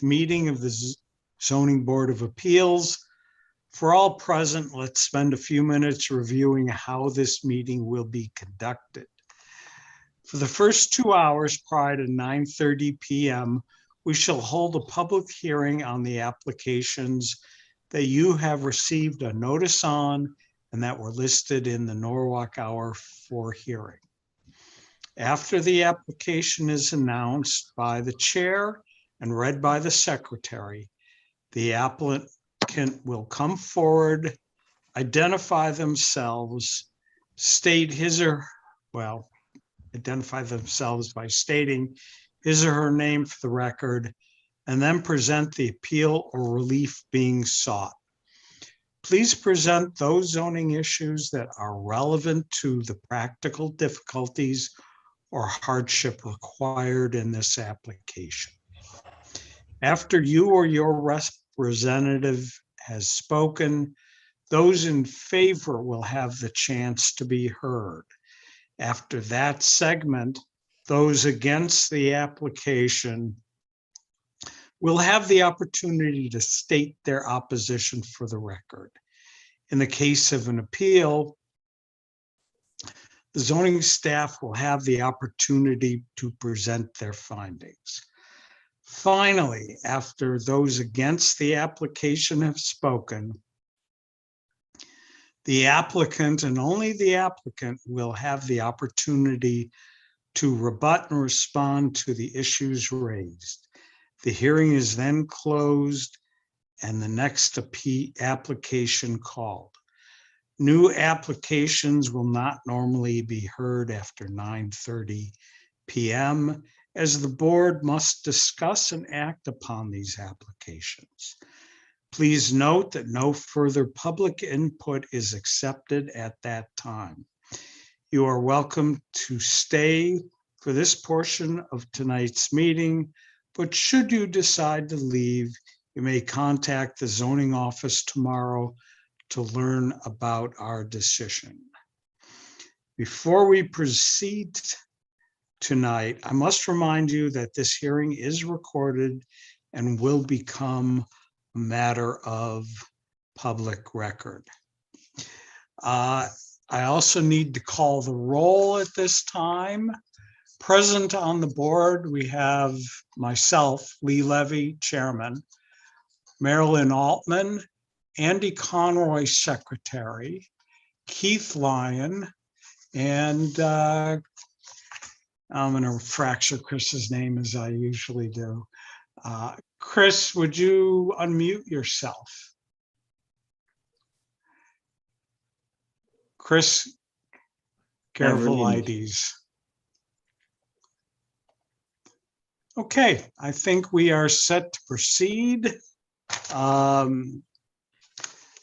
13th meeting of the Zoning Board of Appeals. For all present, let's spend a few minutes reviewing how this meeting will be conducted. For the first 2 hours prior to 9:30 p.m., we shall hold a public hearing on the applications that you have received a notice on and that were listed in the Norwalk Hour for hearing. After the application is announced by the chair and read by the secretary, the applicant will come forward, identify themselves, identify themselves by stating his or her name for the record, and then present the appeal or relief being sought. Please present those zoning issues that are relevant to the practical difficulties or hardship required in this application. After you or your representative has spoken, those in favor will have the chance to be heard. After that segment, those against the application will have the opportunity to state their opposition for the record. In the case of an appeal, the zoning staff will have the opportunity to present their findings. Finally, after those against the application have spoken, the applicant and only the applicant will have the opportunity to rebut and respond to the issues raised. The hearing is then closed and the next application called. New applications will not normally be heard after 9:30 p.m. as the board must discuss and act upon these applications. Please note that no further public input is accepted at that time. You are welcome to stay for this portion of tonight's meeting, but should you decide to leave, you may contact the zoning office tomorrow to learn about our decision. Before we proceed tonight, I must remind you that this hearing is recorded and will become a matter of public record. I also need to call the roll at this time. Present on the board, we have myself, Lee Levy, Chairman, Marilyn Altman, Andy Conroy, Secretary, Keith Lyon, and I'm going to fracture Chris's name as I usually do. Chris, would you unmute yourself? Chris Garavalides. Okay, I think we are set to proceed.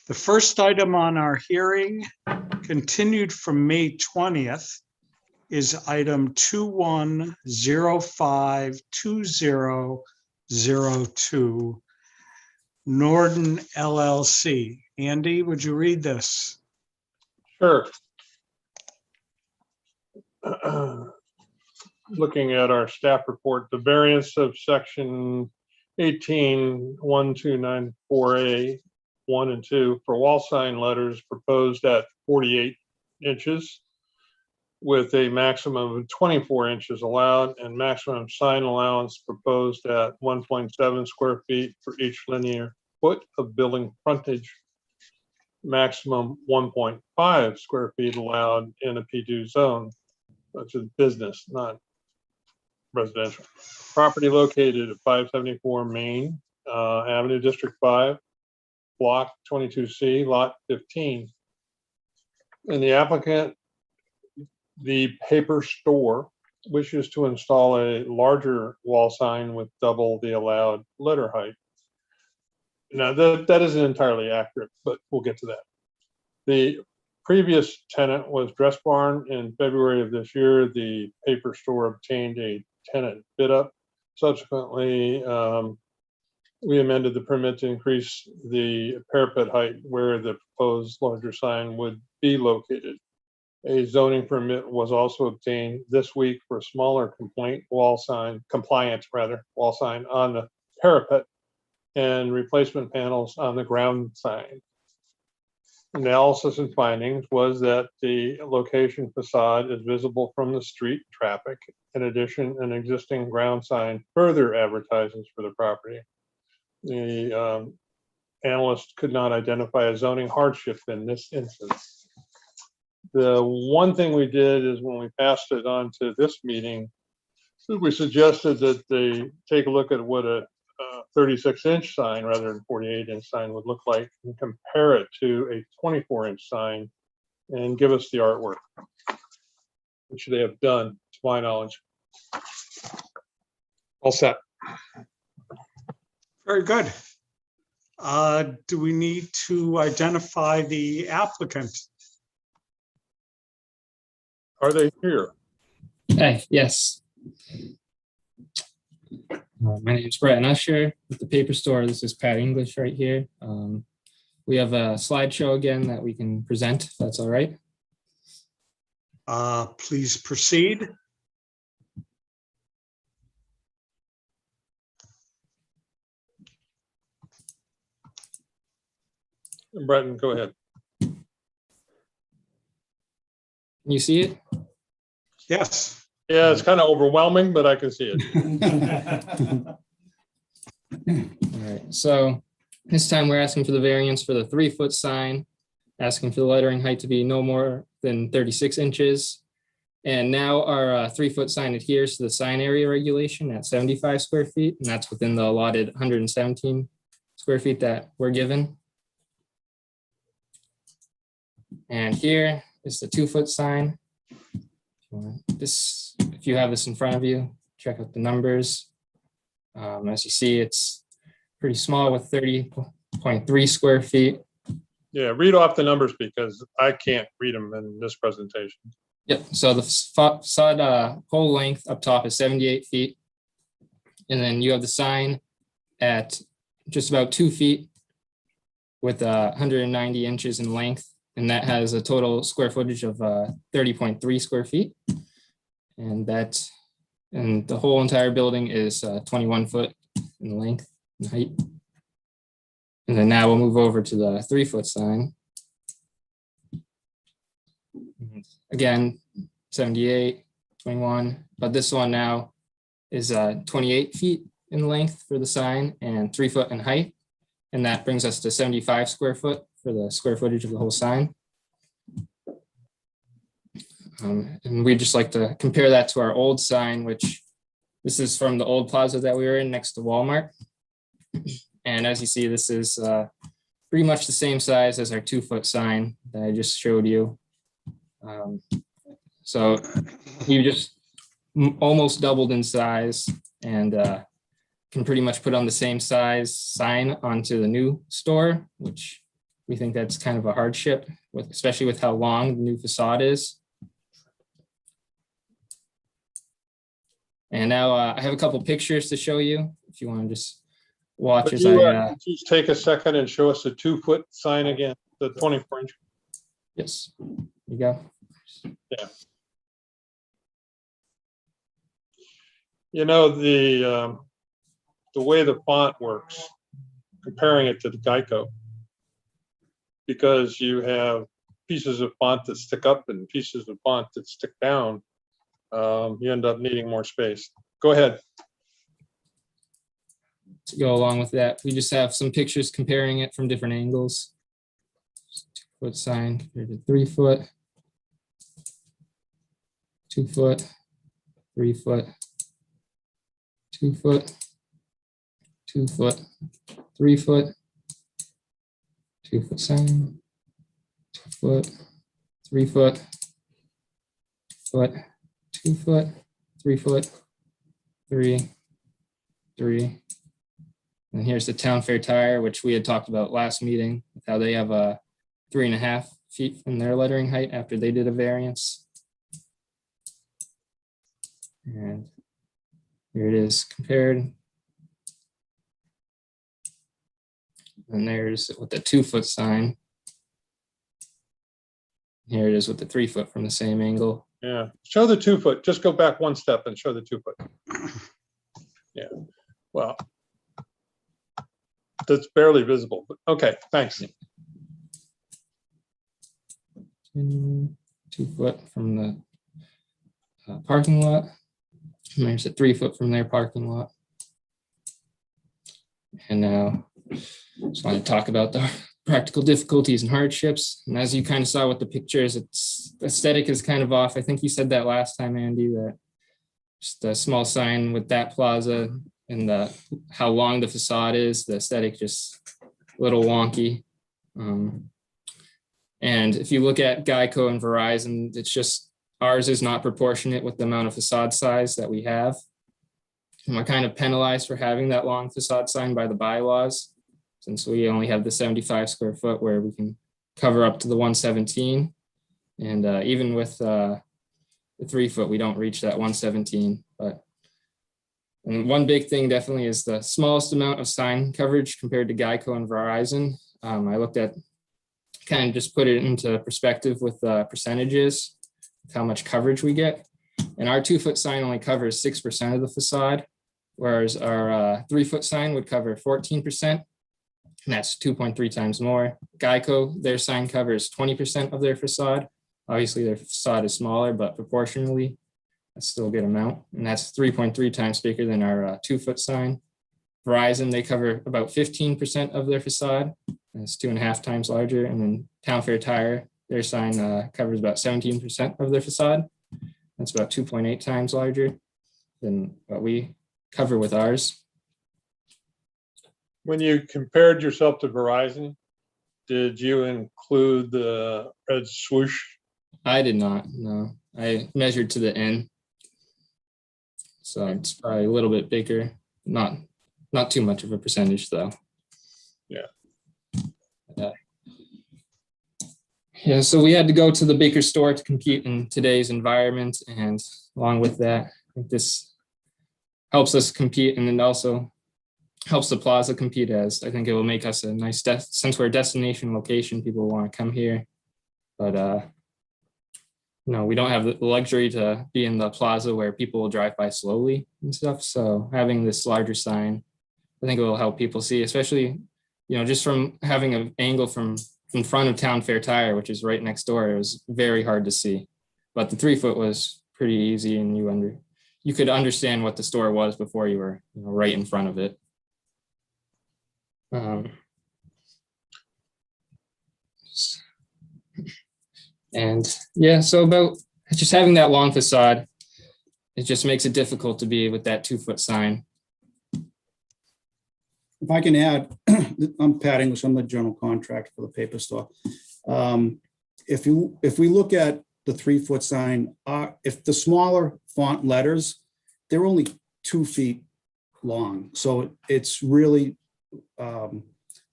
The first item on our hearing, continued from May 20th, is item 21052002, Norden LLC. Andy, would you read this? Sure. Looking at our staff report, the variance of section 18-1294A 1 and 2 for wall sign letters proposed at 48 inches with a maximum of 24 inches allowed and maximum sign allowance proposed at 1.7 square feet for each linear foot of building frontage. Maximum 1.5 square feet allowed in a P2 zone, which is business, not residential. Property located at 574 Main Avenue, District 5, Block 22C, Lot 15. And the applicant, the paper store, wishes to install a larger wall sign with double the allowed letter height. Now, that isn't entirely accurate, but we'll get to that. The previous tenant was Dress Barn. In February of this year, the paper store obtained a tenant bid up. Subsequently, we amended the permit to increase the parapet height where the proposed larger sign would be located. A zoning permit was also obtained this week for a smaller compliant wall sign on the parapet and replacement panels on the ground sign. Analysis and findings was that the location facade is visible from the street traffic. In addition, an existing ground sign further advertises for the property. The analyst could not identify a zoning hardship in this instance. The one thing we did is when we passed it on to this meeting, we suggested that they take a look at what a 36-inch sign rather than 48-inch sign would look like and compare it to a 24-inch sign and give us the artwork, which they have done, to my knowledge. All set. Very good. Do we need to identify the applicant? Are they here? Hi, yes. My name is Brett Usher with the paper store. This is Pat English right here. We have a slideshow again that we can present, if that's all right. Please proceed. Bretton, go ahead. Can you see it? Yes. Yeah, it's kind of overwhelming, but I can see it. All right, so this time we're asking for the variance for the 3-foot sign, asking for the lettering height to be no more than 36 inches. And now our 3-foot sign adheres to the sign area regulation at 75 square feet, and that's within the allotted 117 square feet that we're given. And here is the 2-foot sign. If you have this in front of you, check out the numbers. As you see, it's pretty small with 30.3 square feet. Yeah, read off the numbers because I can't read them in this presentation. Yep, so the facade pole length up top is 78 feet. And then you have the sign at just about 2 feet with 190 inches in length. And that has a total square footage of 30.3 square feet. And the whole entire building is 21 foot in length and height. And then now we'll move over to the 3-foot sign. Again, 78, 21, but this one now is 28 feet in length for the sign and 3 foot in height. And that brings us to 75 square foot for the square footage of the whole sign. And we just like to compare that to our old sign, which this is from the old plaza that we were in next to Walmart. And as you see, this is pretty much the same size as our 2-foot sign that I just showed you. So you just almost doubled in size and can pretty much put on the same size sign onto the new store, which we think that's kind of a hardship, especially with how long the new facade is. And now I have a couple pictures to show you if you want to just watch But as just take a second and show us the 2-foot sign again, the 24-inch. yes, there you go. Yeah. You know, the way the font works, comparing it to the Geico, because you have pieces of font that stick up and pieces of font that stick down, you end up needing more space. Go ahead. To go along with that, we just have some pictures comparing it from different angles. 2-foot sign compared to 3-foot, 2-foot, 3-foot, 2-foot, 2-foot, 3-foot, 2-foot sign, 2-foot, 3-foot, foot, 2-foot, 3-foot, 3, 3. And here's the Town Fair tire, which we had talked about last meeting, how they have a 3.5 feet from their lettering height after they did a variance. And here it is compared. And there's with the 2-foot sign. Here it is with the 3-foot from the same angle. Yeah, show the 2-foot. Just go back one step and show the 2-foot. Yeah, well, that's barely visible, but okay, thanks. 2 foot from the parking lot. And there's a 3 foot from their parking lot. And now, just want to talk about the practical difficulties and hardships. And as you kind of saw with the pictures, its aesthetic is kind of off. I think you said that last time, Andy, that just a small sign with that plaza and how long the facade is, the aesthetic just a little wonky. And if you look at Geico and Verizon, it's just ours is not proportionate with the amount of facade size that we have. And we're kind of penalized for having that long facade sign by the bylaws, since we only have the 75 square foot where we can cover up to the 117. And even with the 3 foot, we don't reach that 117. And one big thing definitely is the smallest amount of sign coverage compared to Geico and Verizon. I looked at, kind of just put it into perspective with percentages, how much coverage we get. And our 2 foot sign only covers 6% of the facade, whereas our 3 foot sign would cover 14%. And that's 2.3 times more. Geico, their sign covers 20% of their facade. Obviously their facade is smaller, but proportionally, that's still a good amount. And that's 3.3 times bigger than our 2 foot sign. Verizon, they cover about 15% of their facade. And it's 2.5 times larger. And then Town Fair Tire, their sign covers about 17% of their facade. That's about 2.8 times larger than what we cover with ours. When you compared yourself to Verizon, did you include the red swoosh? I did not, no. I measured to the N. So it's probably a little bit bigger, not too much of a percentage though. Yeah. Yeah, so we had to go to the bigger store to compete in today's environment. And along with that, I think this helps us compete, and then also helps the plaza compete, as I think it will make us a nice, since we're a destination location, people want to come here. But we don't have the luxury to be in the plaza where people will drive by slowly and stuff. So having this larger sign, I think it will help people see, especially, just from having an angle from in front of Town Fair Tire, which is right next door. It was very hard to see, but the 3 foot was pretty easy, and you could understand what the store was before you were right in front of it. And yeah, so about just having that long facade, it just makes it difficult to be with that 2 foot sign. If I can add, I'm Pat English, I'm the general contractor for the paper store. If we look at the 3 foot sign, if the smaller font letters, they're only 2 feet long. So it's really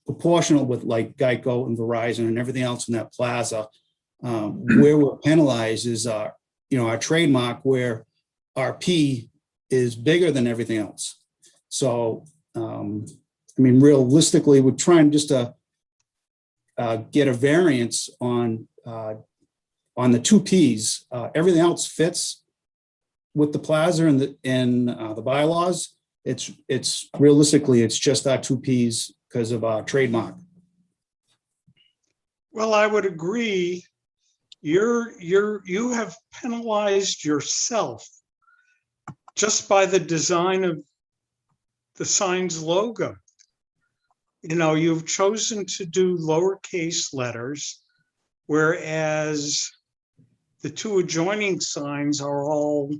proportional with like Geico and Verizon and everything else in that plaza. Where we're penalized is our trademark, where our P is bigger than everything else. So, realistically, we're trying just to get a variance on the 2 Ps. Everything else fits with the plaza and the bylaws. It's realistically, it's just our 2 Ps because of our trademark. Well, I would agree. You have penalized yourself just by the design of the sign's logo. You've chosen to do lowercase letters, whereas the 2 adjoining signs are all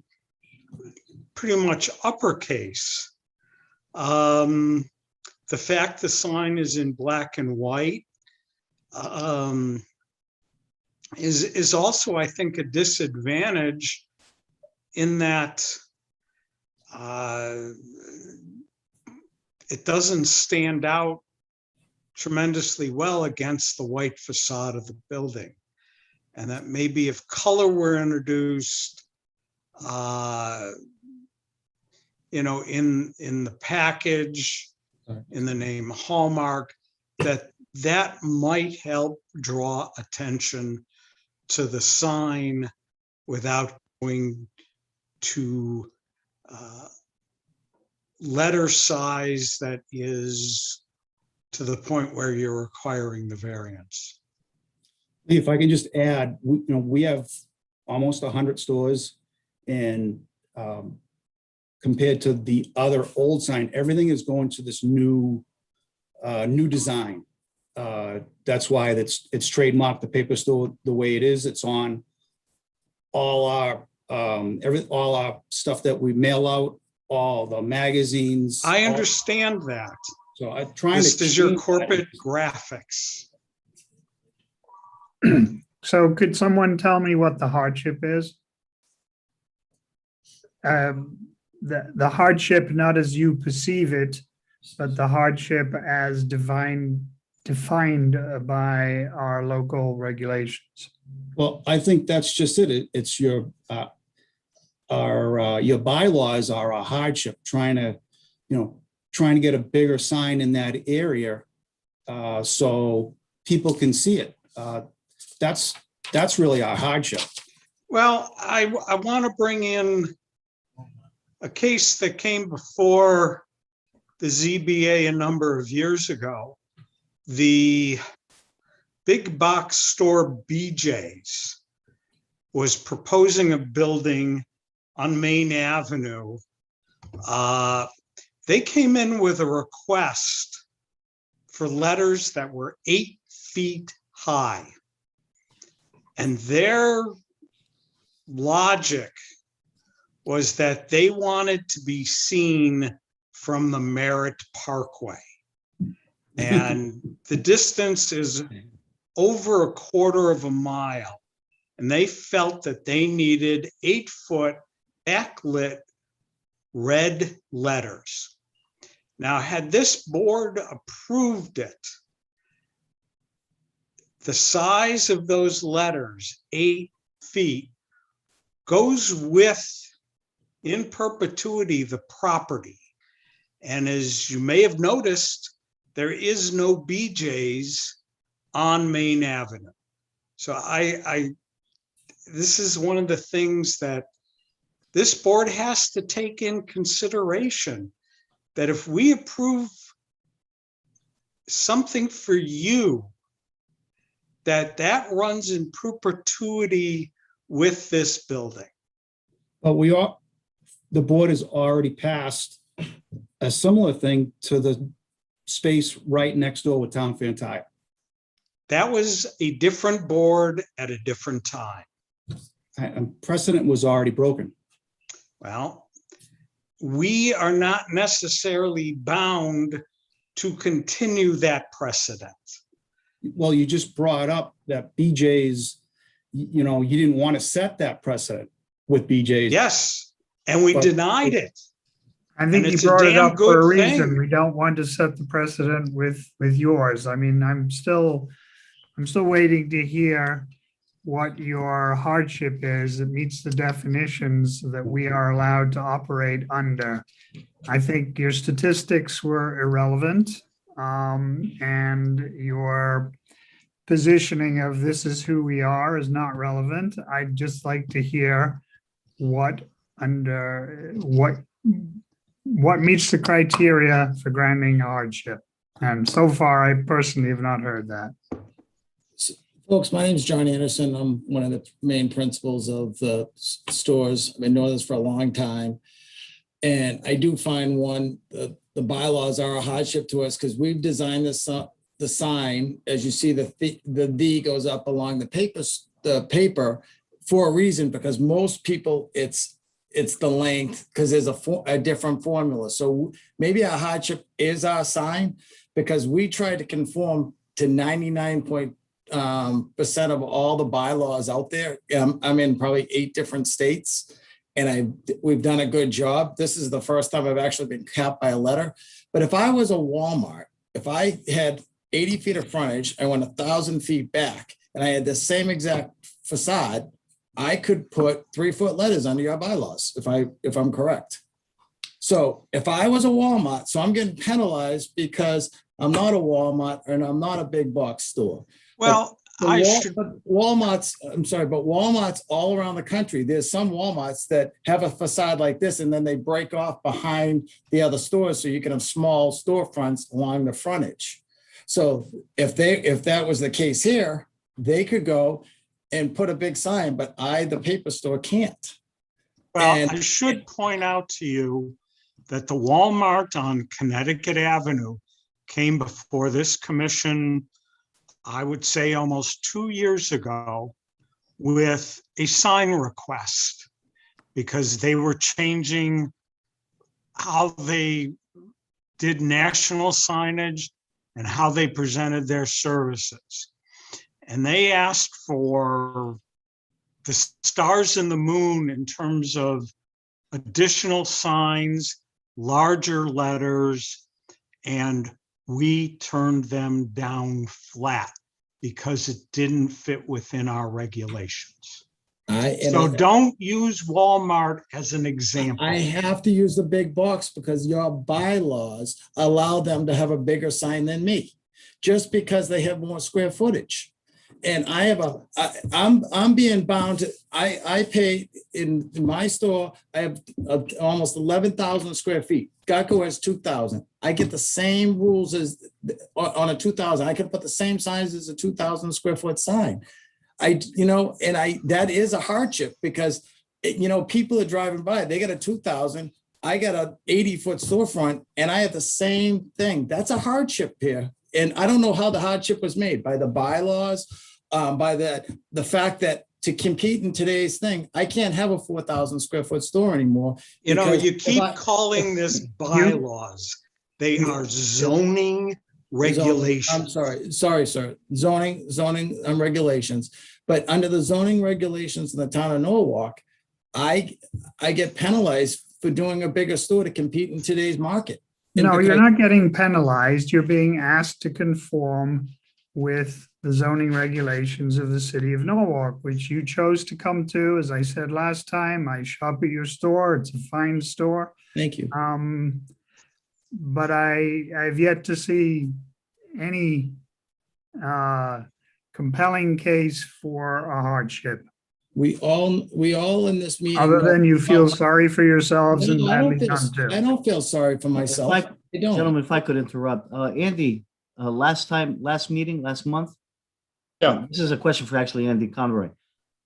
pretty much uppercase. The fact the sign is in black and white is also, I think, a disadvantage in that it doesn't stand out tremendously well against the white facade of the building. And that maybe if color were introduced, in the package, in the name Hallmark, that might help draw attention to the sign without going to letter size that is to the point where you're requiring the variance. If I can just add, we have almost 100 stores, and compared to the other old sign, everything is going to this new design. That's why it's trademarked, the paper store the way it is. It's on all our all our stuff that we mail out, all the magazines. I understand that. So I'm trying to. This is your change that. corporate graphics. So could someone tell me what the hardship is? The hardship, not as you perceive it, but the hardship as defined by our local regulations. Well, I think that's just it. It's your bylaws are a hardship, trying to get a bigger sign in that area, so people can see it. That's really our hardship. Well, I want to bring in a case that came before the ZBA a number of years ago. The big box store BJ's was proposing a building on Main Avenue. They came in with a request for letters that were 8 feet high. And their logic was that they wanted to be seen from the Merritt Parkway. And the distance is over 1/4 mile. And they felt that they needed 8-foot backlit red letters. Now, had this board approved it, the size of those letters, 8 feet, goes with, in perpetuity, the property. And as you may have noticed, there is no BJ's on Main Avenue. So this is one of the things that this board has to take in consideration, that if we approve something for you, that runs in perpetuity with this building. But the board has already passed a similar thing to the space right next door with Town Fair Tire. That was a different board at a different time. Precedent was already broken. Well, we are not necessarily bound to continue that precedent. Well, you just brought up that BJ's, you didn't want to set that precedent with BJ's. Yes, and we But- denied it. I think And you it's a brought it damn up for a good reason. thing. We don't want to set the precedent with yours. I mean, I'm still waiting to hear what your hardship is that meets the definitions that we are allowed to operate under. I think your statistics were irrelevant, and your positioning of this is who we are is not relevant. I'd just like to hear what meets the criteria for granting a hardship. And so far, I personally have not heard that. Folks, my name is John Anderson. I'm one of the main principals of the stores. I've been doing this for a long time. And I do find the bylaws are a hardship to us because we've designed this, the sign, as you see, the V goes up along the paper for a reason, because most people, it's the length, because there's a different formula. So maybe our hardship is our sign, because we try to conform to 99% of all the bylaws out there. I'm in probably 8 different states, and we've done a good job. This is the first time I've actually been capped by a letter. But if I was a Walmart, if I had 80 feet of frontage, I went 1,000 feet back, and I had the same exact facade, I could put 3-foot letters under your bylaws if I'm correct. So if I was a Walmart, so I'm getting penalized because I'm not a Walmart and I'm not a big box store. Well, Walmarts all around the country, there's some Walmarts that have a facade like this, and then they break off behind the other stores so you can have small storefronts along the frontage. So if that was the case here, they could go and put a big sign, but the paper store can't. Well, And- I should point out to you that the Walmart on Connecticut Avenue came before this commission, I would say almost 2 years ago, with a sign request because they were changing how they did national signage and how they presented their services. And they asked for the stars and the moon in terms of additional signs, larger letters, and we turned them down flat because it didn't fit within our regulations. So don't use Walmart as an example. I have to use the big box because your bylaws allow them to have a bigger sign than me, just because they have more square footage. And I'm being bound to, I pay in my store, I have almost 11,000 square feet. Geico has 2,000. I get the same rules as on a 2,000. I can put the same size as a 2,000 square foot sign. That is a hardship because, people are driving by, they got a 2,000, I got a 80-foot storefront and I have the same thing. That's a hardship here. And I don't know how the hardship was made, by the bylaws, by the fact that to compete in today's thing, I can't have a 4,000 square foot store anymore. You know, because you if keep I- calling this bylaws. They are zoning regulations. I'm sorry, sir. Zoning regulations. But under the zoning regulations in the town of Norwalk, I get penalized for doing a bigger store to compete in today's market. And No, you're because- not getting penalized. You're being asked to conform with the zoning regulations of the city of Norwalk, which you chose to come to. As I said last time, I shop at your store. It's a fine store. Thank you. But I've yet to see any compelling case for a hardship, We all in this meeting. other know- than you feel sorry for yourselves and No, I don't badly feel- done too. I don't feel sorry for myself. If I don't. Gentlemen, if I could interrupt, Andy, last month. Yeah. This is a question for actually Andy Conroy.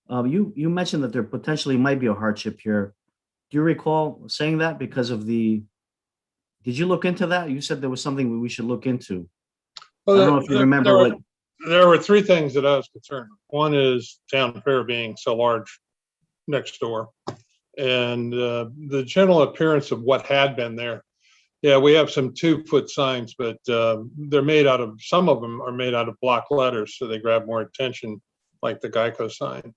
You mentioned that there potentially might be a hardship here. Do you recall saying that because of did you look into that? You said there was something we should look into. I don't know if you remember. There were three things that I was concerned with. One is Town Fair being so large next door. And the general appearance of what had been there. Yeah, we have some 2-foot signs, but some of them are made out of block letters, so they grab more attention, like the Geico sign.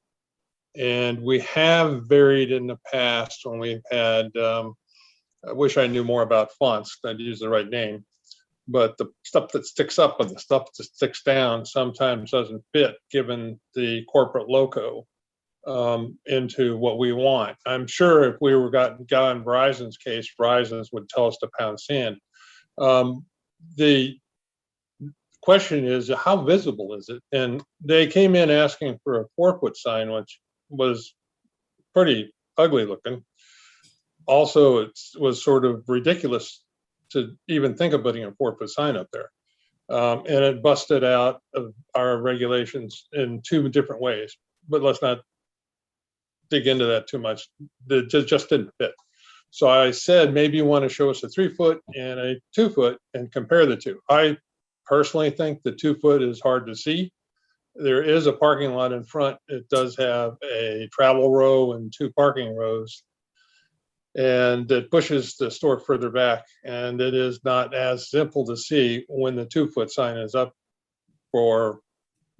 And we have varied in the past when we've had, I wish I knew more about fonts, I'd use the right name. But the stuff that sticks up and the stuff that sticks down sometimes doesn't fit, given the corporate logo, into what we want. I'm sure if we were got in Verizon's case, Verizon's would tell us to pound sand. The question is, how visible is it? And they came in asking for a 4-foot sign, which was pretty ugly looking. Also, it was sort of ridiculous to even think of putting a 4-foot sign up there. And it busted out of our regulations in 2 different ways, but let's not dig into that too much. It just didn't fit. So I said, maybe you want to show us a 3-foot and a 2-foot and compare the two. I personally think the 2-foot is hard to see. There is a parking lot in front. It does have a travel row and 2 parking rows. And it pushes the store further back, and it is not as simple to see when the 2-foot sign is up for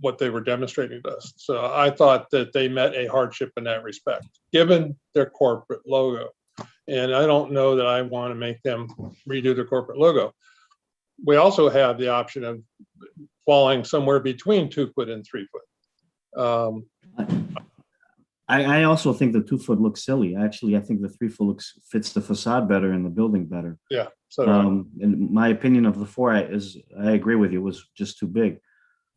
what they were demonstrating to us. So I thought that they met a hardship in that respect, given their corporate logo. And I don't know that I want to make them redo their corporate logo. We also have the option of falling somewhere between 2-foot and 3-foot. I also think the 2-foot looks silly. Actually, I think the 3-foot fits the facade better and the building better. Yeah. So And my opinion of the 4 is, I agree with you, it was just too big.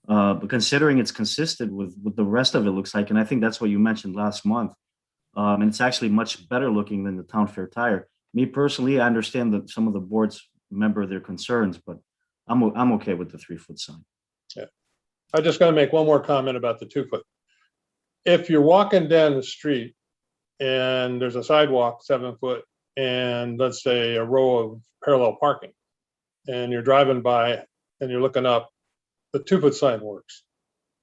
But considering it's consistent with what the rest of it looks like, and I think that's what you mentioned last month, and it's actually much better looking than the Town Fair tire. Me personally, I understand that some of the boards remember their concerns, but I'm okay with the 3-foot sign. I just gotta make one more comment about the 2 foot. If you're walking down the street and there's a sidewalk 7 foot and let's say a row of parallel parking, and you're driving by and you're looking up, the 2-foot sign works.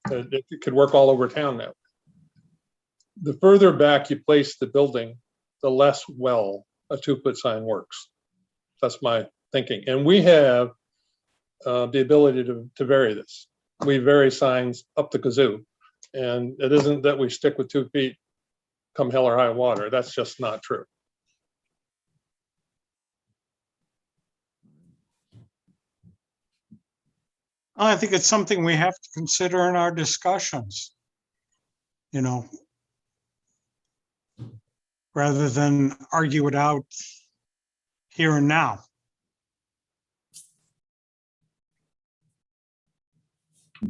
It could work all over town now. The further back you place the building, the less well a 2-foot sign works. That's my thinking. And we have the ability to vary this. We vary signs up the kazoo. And it isn't that we stick with 2 feet come hell or high water. That's just not true. I think it's something we have to consider in our discussions. You know, rather than argue it out here and now.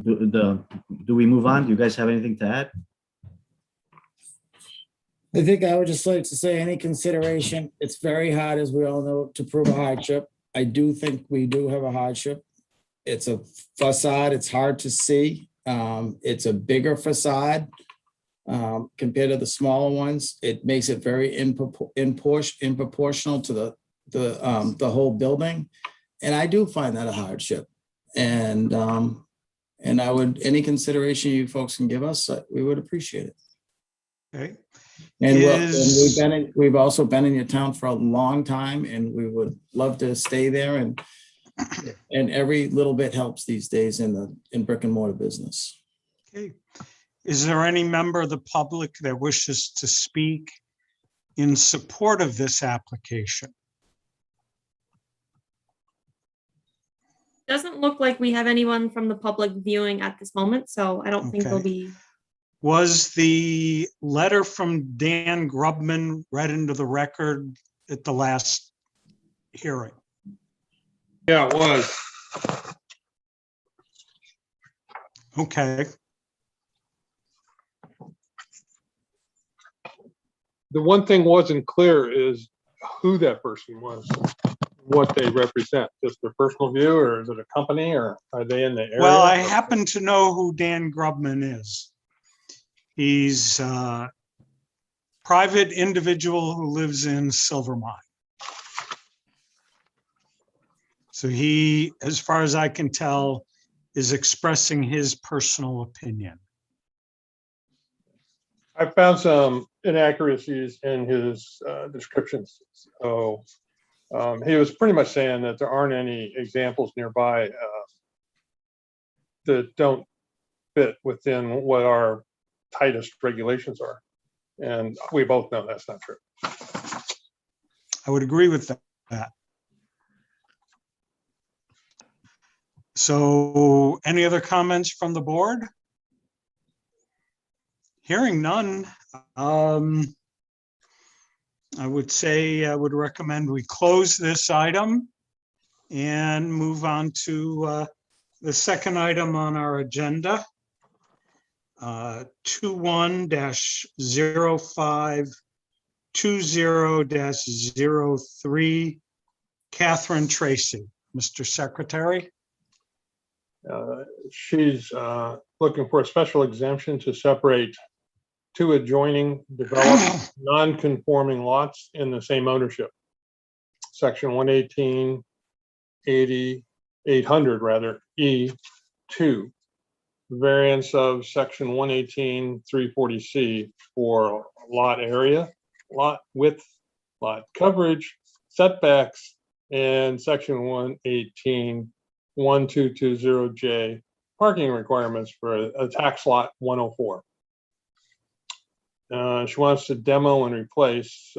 Do we move on? Do you guys have anything to add? I think I would just like to say any consideration, it's very hard, as we all know, to prove a hardship. I do think we do have a hardship. It's a facade, it's hard to see. It's a bigger facade compared to the smaller ones. It makes it very proportional to the whole building. And I do find that a hardship. And I would, any consideration you folks can give us, we would appreciate it. Okay. And Is- we've also been in your town for a long time, and we would love to stay there, and every little bit helps these days in brick and mortar business. Okay. Is there any member of the public that wishes to speak in support of this application? Doesn't look like we have anyone from the public viewing at this moment, so I don't think there'll Okay. be. Was the letter from Dan Grubman read into the record at the last hearing? Yeah, it was. Okay. The one thing wasn't clear is who that person was, what they represent, just their personal view, or is it a company, or are they in the area? Well, I happen to know who Dan Grubman is. He's a private individual who lives in Silvermine. So he, as far as I can tell, is expressing his personal opinion. I found some inaccuracies in his descriptions. So he was pretty much saying that there aren't any examples nearby that don't fit within what our tightest regulations are. And we both know that's not true. I would agree with that. So any other comments from the board? Hearing none, I would say I would recommend we close this item and move on to the second item on our agenda. 21-0520-03, Catherine Tracy. Mr. Secretary. She's looking for a special exemption to separate two adjoining developed non-conforming lots in the same ownership. Section 800 rather, E2. Variance of section 118-340C for lot area, lot width, lot coverage, setbacks, and section 118-1220J parking requirements for a tax lot 104. She wants to demo and replace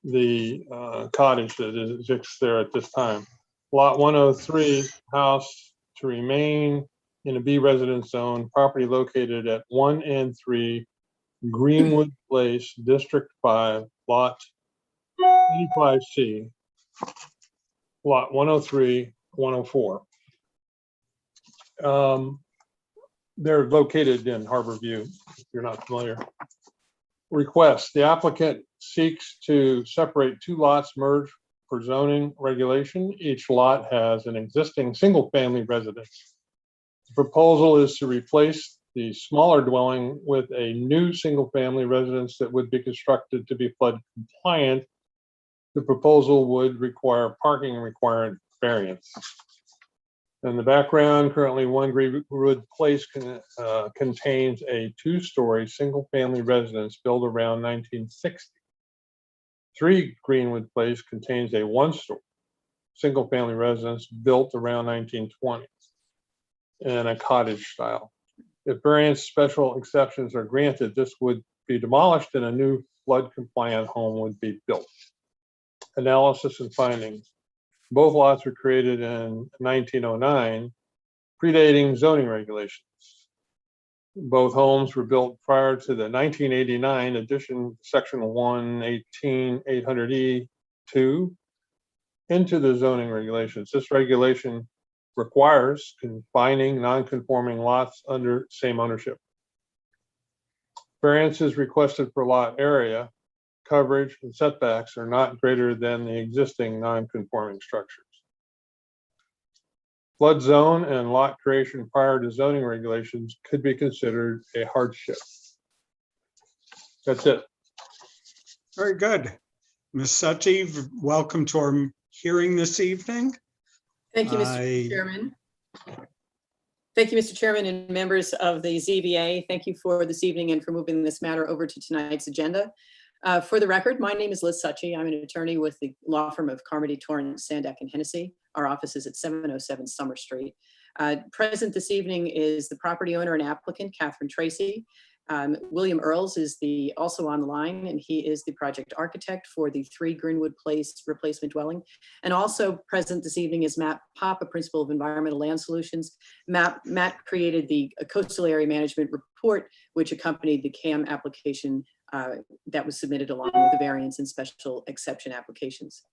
the cottage that exists there at this time. Lot 103, house to remain in a B residence zone, property located at 1 and 3 Greenwood Place, District 5, Lot 85C, Lot 103, 104. They're located in Harbor View, if you're not familiar. Request, the applicant seeks to separate two lots merged per zoning regulation. Each lot has an existing single-family residence. The proposal is to replace the smaller dwelling with a new single-family residence that would be constructed to be flood compliant. The proposal would require parking requirement variance. In the background, currently One Greenwood Place contains a two-story single-family residence built around 1960. 3 Greenwood Place contains a one-story single-family residence built around 1920 in a cottage style. If variance special exceptions are granted, this would be demolished and a new flood-compliant home would be built. Analysis and findings. Both lots were created in 1909, predating zoning regulations. Both homes were built prior to the 1989 addition, section 118-800E2 into the zoning regulations. This regulation requires confining non-conforming lots under same ownership. Variances requested for lot area, coverage, and setbacks are not greater than the existing non-conforming structures. Flood zone and lot creation prior to zoning regulations could be considered a hardship. That's it. Very good. Ms. Sutji, welcome to our hearing this evening. Thank you, I- Mr. Chairman. Thank you, Mr. Chairman and members of the ZBA. Thank you for this evening and for moving this matter over to tonight's agenda. For the record, my name is Liz Sutji. I'm an attorney with the law firm of Carmody, Torrance, Sandak, and Hennessy. Our office is at 707 Summer Street. Present this evening is the property owner and applicant, Catherine Tracy. William Earls is also on the line, and he is the project architect for the 3 Greenwood Place replacement dwelling. And also present this evening is Matt Pop, a principal of Environmental Land Solutions. Matt created the Coastal Area Management Report, which accompanied the CAM application that was submitted along with the variance and special exception applications.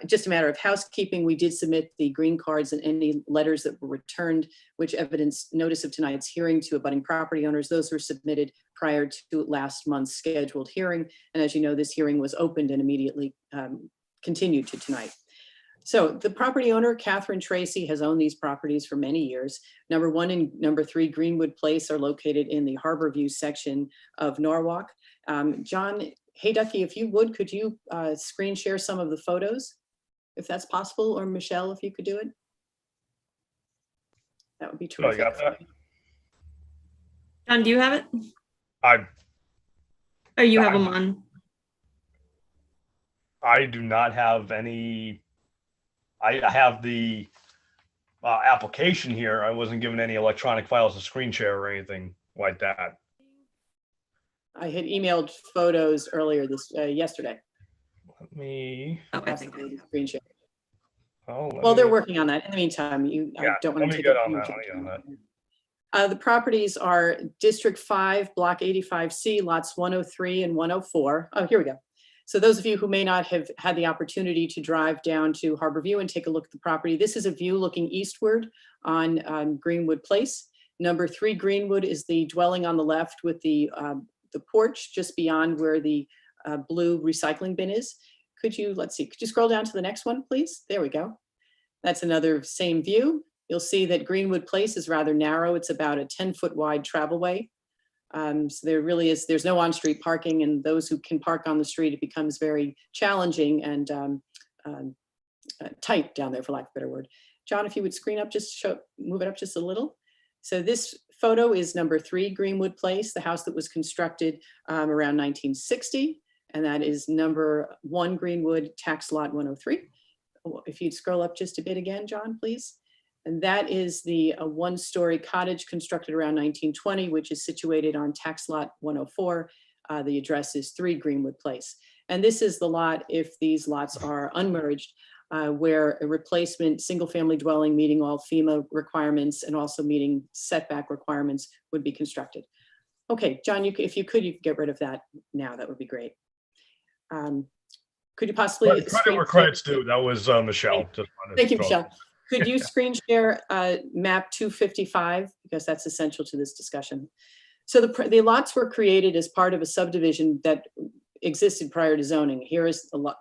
Just a matter of housekeeping, we did submit the green cards and any letters that were returned, which evidence notice of tonight's hearing to abutting property owners. Those were submitted prior to last month's scheduled hearing. And as you know, this hearing was opened and immediately continued to tonight. So the property owner, Catherine Tracy, has owned these properties for many years. Number 1 and number 3 Greenwood Place are located in the Harbor View section of Norwalk. John Hayducky, if you would, could you screen share some of the photos, if that's possible, or Michelle, if you could do it? That would be Oh, you terrific. got that? John, do you have it? I Or you have them on? I do not have any. I have the application here. I wasn't given any electronic files to screen share or anything like that. I had emailed photos earlier yesterday. Let me. Oh, I think. Screen share. Oh, Well, they're working on that. In the meantime, I Yeah, don't let want to me take get up on too that, much let me get on of time. The properties are District 5, Block 85C, lots 103 and 104. Oh, here we go. So those of you who may not have had the opportunity to drive down to Harbor View and take a look at the property, this is a view looking eastward on Greenwood Place. Number 3 Greenwood is the dwelling on the left with the porch just beyond where the blue recycling bin is. Could you scroll down to the next one, please? There we go. That's another same view. You'll see that Greenwood Place is rather narrow. It's about a 10-foot wide travelway. So there's no on-street parking, and those who can park on the street, it becomes very challenging and tight down there, for lack of a better word. John, if you would move it up just a little. So this photo is number 3 Greenwood Place, the house that was constructed around 1960, and that is number 1 Greenwood, tax lot 103. If you'd scroll up just a bit again, John, please. And that is the 1-story cottage constructed around 1920, which is situated on tax lot 104. The address is 3 Greenwood Place. And this is the lot, if these lots are unmerged, where a replacement single-family dwelling meeting all FEMA requirements and also meeting setback requirements would be constructed. Okay, John, if you could get rid of that now, that would be great. Could you possibly? Credit where credit's due. That was Michelle. Thank you, Michelle. Could you screen share map 255, because that's essential to this discussion. So the lots were created as part of a subdivision that existed prior to zoning.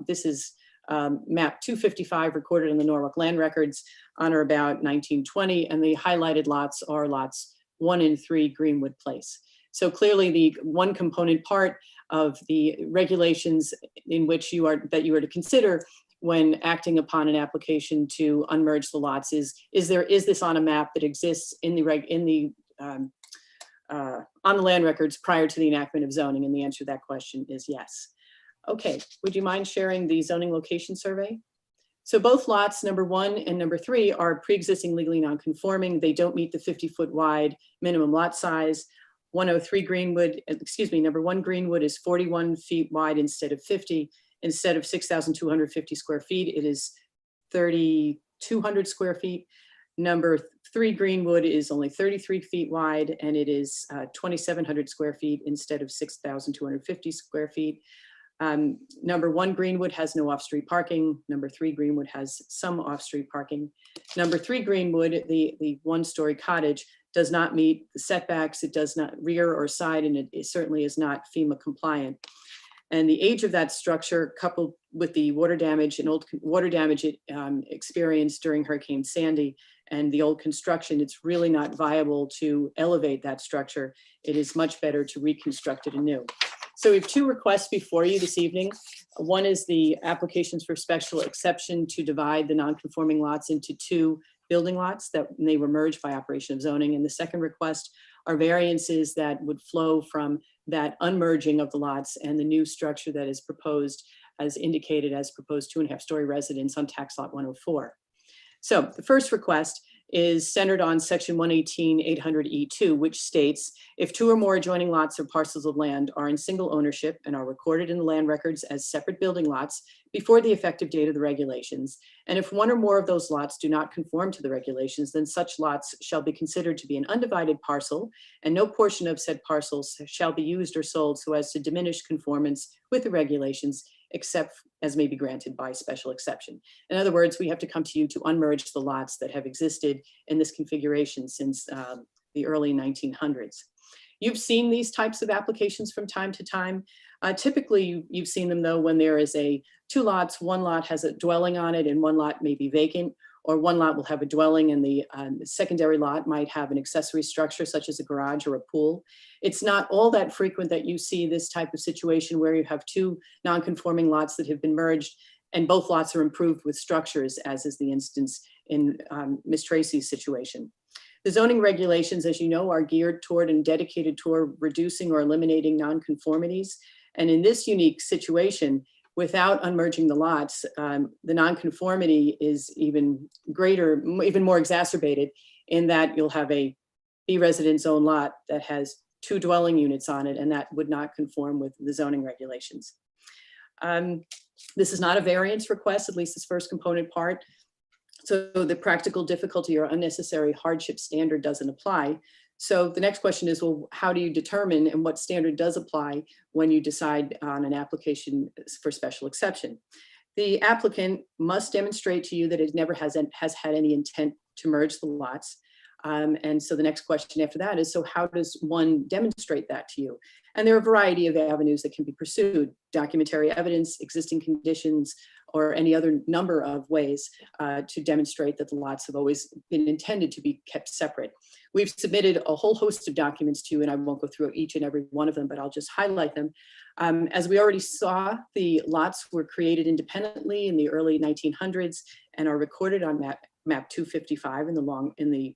This is map 255 recorded in the Norwalk land records on or about 1920, and the highlighted lots are lots 1 and 3 Greenwood Place. So clearly the one component part of the regulations in which you are to consider when acting upon an application to unmerge the lots is this on a map that exists in the on the land records prior to the enactment of zoning? And the answer to that question is yes. Okay, would you mind sharing the zoning location survey? So both lots, number 1 and number 3, are pre-existing legally non-conforming. They don't meet the 50-foot wide minimum lot size. 103 Greenwood, number 1 Greenwood is 41 feet wide instead of 50. Instead of 6,250 square feet, it is 3,200 square feet. Number 3 Greenwood is only 33 feet wide, and it is 2,700 square feet instead of 6,250 square feet. Number 1 Greenwood has no off-street parking. Number 3 Greenwood has some off-street parking. Number 3 Greenwood, the one-story cottage, does not meet the setbacks. It does not rear or side, and it certainly is not FEMA compliant. And the age of that structure, coupled with the water damage and old water damage it experienced during Hurricane Sandy and the old construction, it's really not viable to elevate that structure. It is much better to reconstruct it anew. So we have 2 requests before you this evening. One is the applications for special exception to divide the non-conforming lots into 2 building lots that they were merged by operation of zoning. And the second request are variances that would flow from that unmerging of the lots and the new structure that is proposed, as indicated as proposed 2.5-story residence on tax lot 104. So the first request is centered on section 118-800E2, which states if 2 or more adjoining lots or parcels of land are in single ownership and are recorded in the land records as separate building lots before the effective date of the regulations, and if 1 or more of those lots do not conform to the regulations, then such lots shall be considered to be an undivided parcel, and no portion of said parcels shall be used or sold so as to diminish conformance with the regulations, except as may be granted by special exception. In other words, we have to come to you to unmerge the lots that have existed in this configuration since the early 1900s. You've seen these types of applications from time to time. Typically, you've seen them though when there is 2 lots, 1 lot has a dwelling on it and 1 lot may be vacant, or 1 lot will have a dwelling and the secondary lot might have an accessory structure such as a garage or a pool. It's not all that frequent that you see this type of situation where you have 2 non-conforming lots that have been merged and both lots are improved with structures, as is the instance in Ms. Tracy's situation. The zoning regulations, as you know, are geared toward and dedicated toward reducing or eliminating nonconformities. And in this unique situation, without unmerging the lots, the nonconformity is even greater, even more exacerbated in that you'll have a B residence zone lot that has 2 dwelling units on it, and that would not conform with the zoning regulations. This is not a variance request, at least this first component part. So the practical difficulty or unnecessary hardship standard doesn't apply. So the next question is, well, how do you determine and what standard does apply when you decide on an application for special exception? The applicant must demonstrate to you that it never has had any intent to merge the lots. And so the next question after that is, so how does one demonstrate that to you? And there are a variety of avenues that can be pursued: documentary evidence, existing conditions, or any other number of ways to demonstrate that the lots have always been intended to be kept separate. We've submitted a whole host of documents to you, and I won't go through each and every one of them, but I'll just highlight them. As we already saw, the lots were created independently in the early 1900s and are recorded on map 255 in the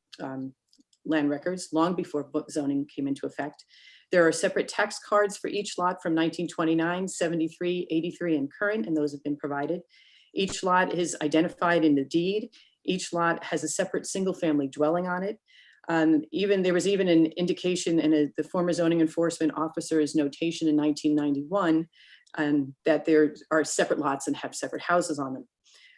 land records, long before zoning came into effect. There are separate tax cards for each lot from 1929, 73, 83, and current, and those have been provided. Each lot is identified in the deed. Each lot has a separate single-family dwelling on it. There was even an indication in the former zoning enforcement officer's notation in 1991 that there are separate lots and have separate houses on them.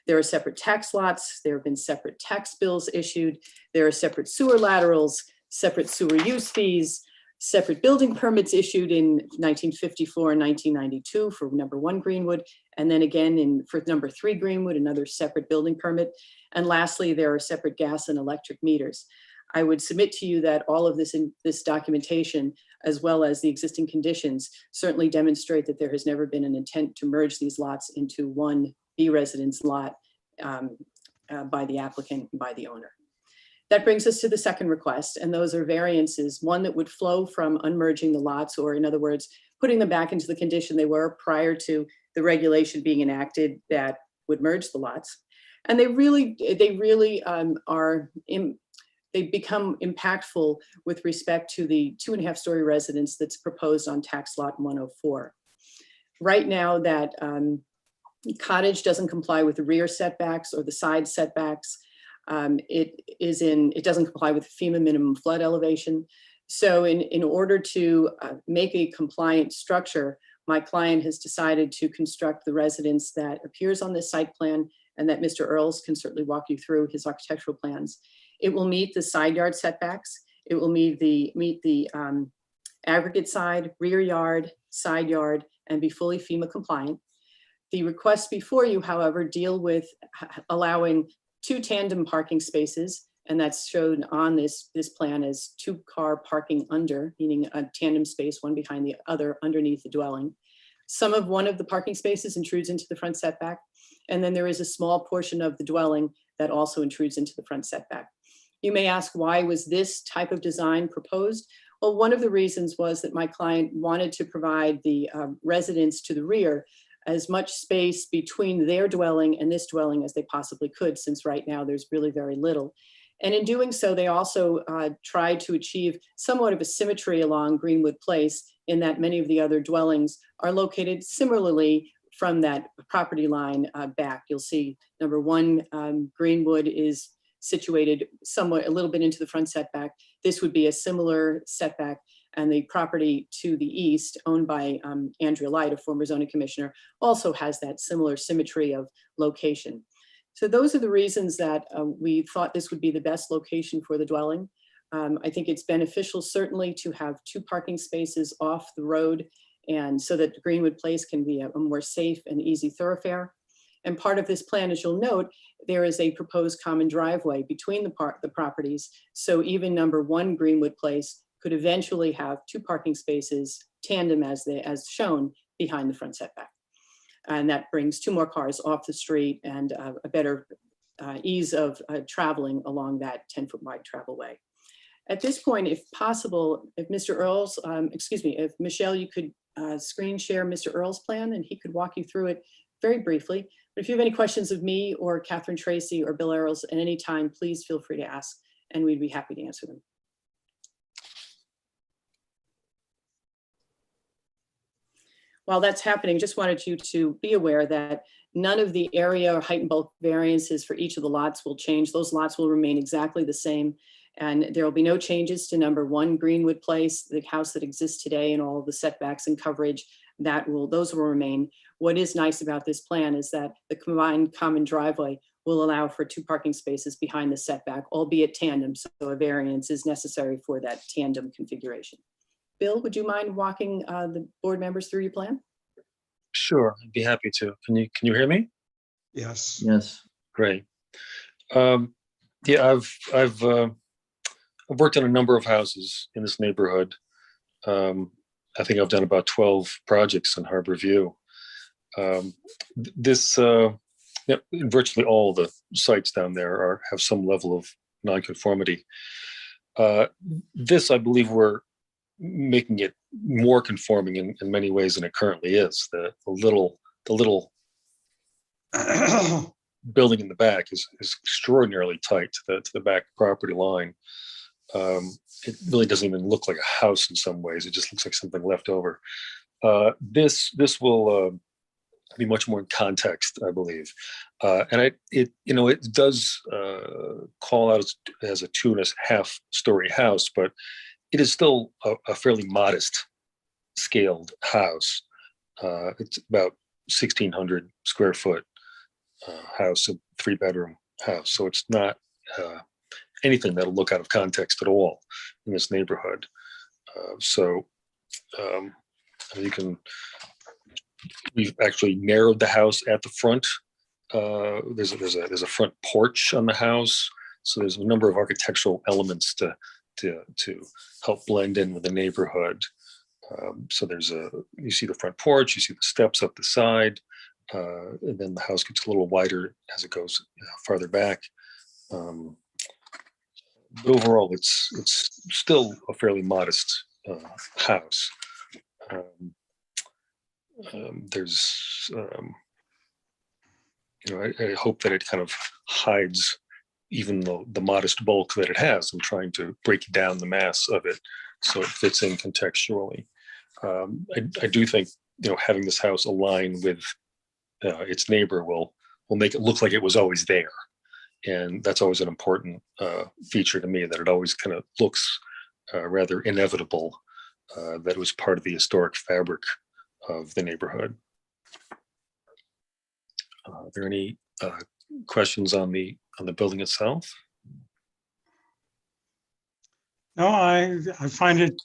There are separate tax lots. There have been separate tax bills issued. There are separate sewer laterals, separate sewer use fees, separate building permits issued in 1954 and 1992 for number 1 Greenwood, and then again for number 3 Greenwood, another separate building permit. And lastly, there are separate gas and electric meters. I would submit to you that all of this documentation, as well as the existing conditions, certainly demonstrate that there has never been an intent to merge these lots into one B residence lot by the applicant and by the owner. That brings us to the second request, and those are variances, one that would flow from unmerging the lots, or in other words, putting them back into the condition they were prior to the regulation being enacted that would merge the lots. And they become impactful with respect to the 2.5-story residence that's proposed on tax lot 104. Right now, that cottage doesn't comply with the rear setbacks or the side setbacks. It doesn't comply with FEMA minimum flood elevation. So in order to make a compliant structure, my client has decided to construct the residence that appears on this site plan, and that Mr. Earls can certainly walk you through his architectural plans. It will meet the side yard setbacks. It will meet the aggregate side, rear yard, side yard, and be fully FEMA compliant. The requests before you, however, deal with allowing 2 tandem parking spaces, and that's shown on this plan as 2-car parking under, meaning a tandem space, one behind the other underneath the dwelling. One of the parking spaces intrudes into the front setback, and then there is a small portion of the dwelling that also intrudes into the front setback. You may ask, why was this type of design proposed? Well, one of the reasons was that my client wanted to provide the residents to the rear as much space between their dwelling and this dwelling as they possibly could, since right now there's really very little. And in doing so, they also tried to achieve somewhat of a symmetry along Greenwood Place, in that many of the other dwellings are located similarly from that property line back. You'll see number 1, Greenwood is situated somewhat a little bit into the front setback. This would be a similar setback, and the property to the east, owned by Andrea Light, a former zoning commissioner, also has that similar symmetry of location. So those are the reasons that we thought this would be the best location for the dwelling. I think it's beneficial certainly to have 2 parking spaces off the road, and so that Greenwood Place can be a more safe and easy thoroughfare. And part of this plan, as you'll note, there is a proposed common driveway between the properties. So even number 1 Greenwood Place could eventually have 2 parking spaces tandem as shown behind the front setback. And that brings 2 more cars off the street and a better ease of traveling along that 10-foot wide travelway. At this point, if possible, if Mr. Earls, if Michelle, you could screen share Mr. Earls' plan, and he could walk you through it very briefly. But if you have any questions of me or Catherine Tracy or Bill Earls at any time, please feel free to ask, and we'd be happy to answer them. While that's happening, just wanted you to be aware that none of the area or height and bulk variances for each of the lots will change. Those lots will remain exactly the same. And there will be no changes to number 1 Greenwood Place, the house that exists today, and all of the setbacks and coverage. Those will remain. What is nice about this plan is that the combined common driveway will allow for 2 parking spaces behind the setback, albeit tandem. So a variance is necessary for that tandem configuration. Bill, would you mind walking the board members through your plan? Sure, I'd be happy to. Can you hear me? Yes. Yes. Great. Yeah, I've worked on a number of houses in this neighborhood. I think I've done about 12 projects in Harbor View. Virtually all the sites down there have some level of nonconformity. This, I believe, we're making it more conforming in many ways than it currently is. The little building in the back is extraordinarily tight to the back property line. It really doesn't even look like a house in some ways. It just looks like something left over. This will be much more in context, I believe, and it does call out as a 2.5-story house, but it is still a fairly modest scaled house. It's about 1,600 square foot house, a 3-bedroom house, so it's not anything that'll look out of context at all in this neighborhood. We've actually narrowed the house at the front. There's a front porch on the house, so there's a number of architectural elements to help blend in with the neighborhood. So you see the front porch, you see the steps up the side. And then the house gets a little wider as it goes farther back. But overall, it's still a fairly modest house. There's, I hope that it kind of hides even the modest bulk that it has. I'm trying to break down the mass of it so it fits in contextually. I do think, having this house align with its neighbor will make it look like it was always there. And that's always an important feature to me, that it always kind of looks rather inevitable that it was part of the historic fabric of the neighborhood. Are there any questions on the building itself? No, I find it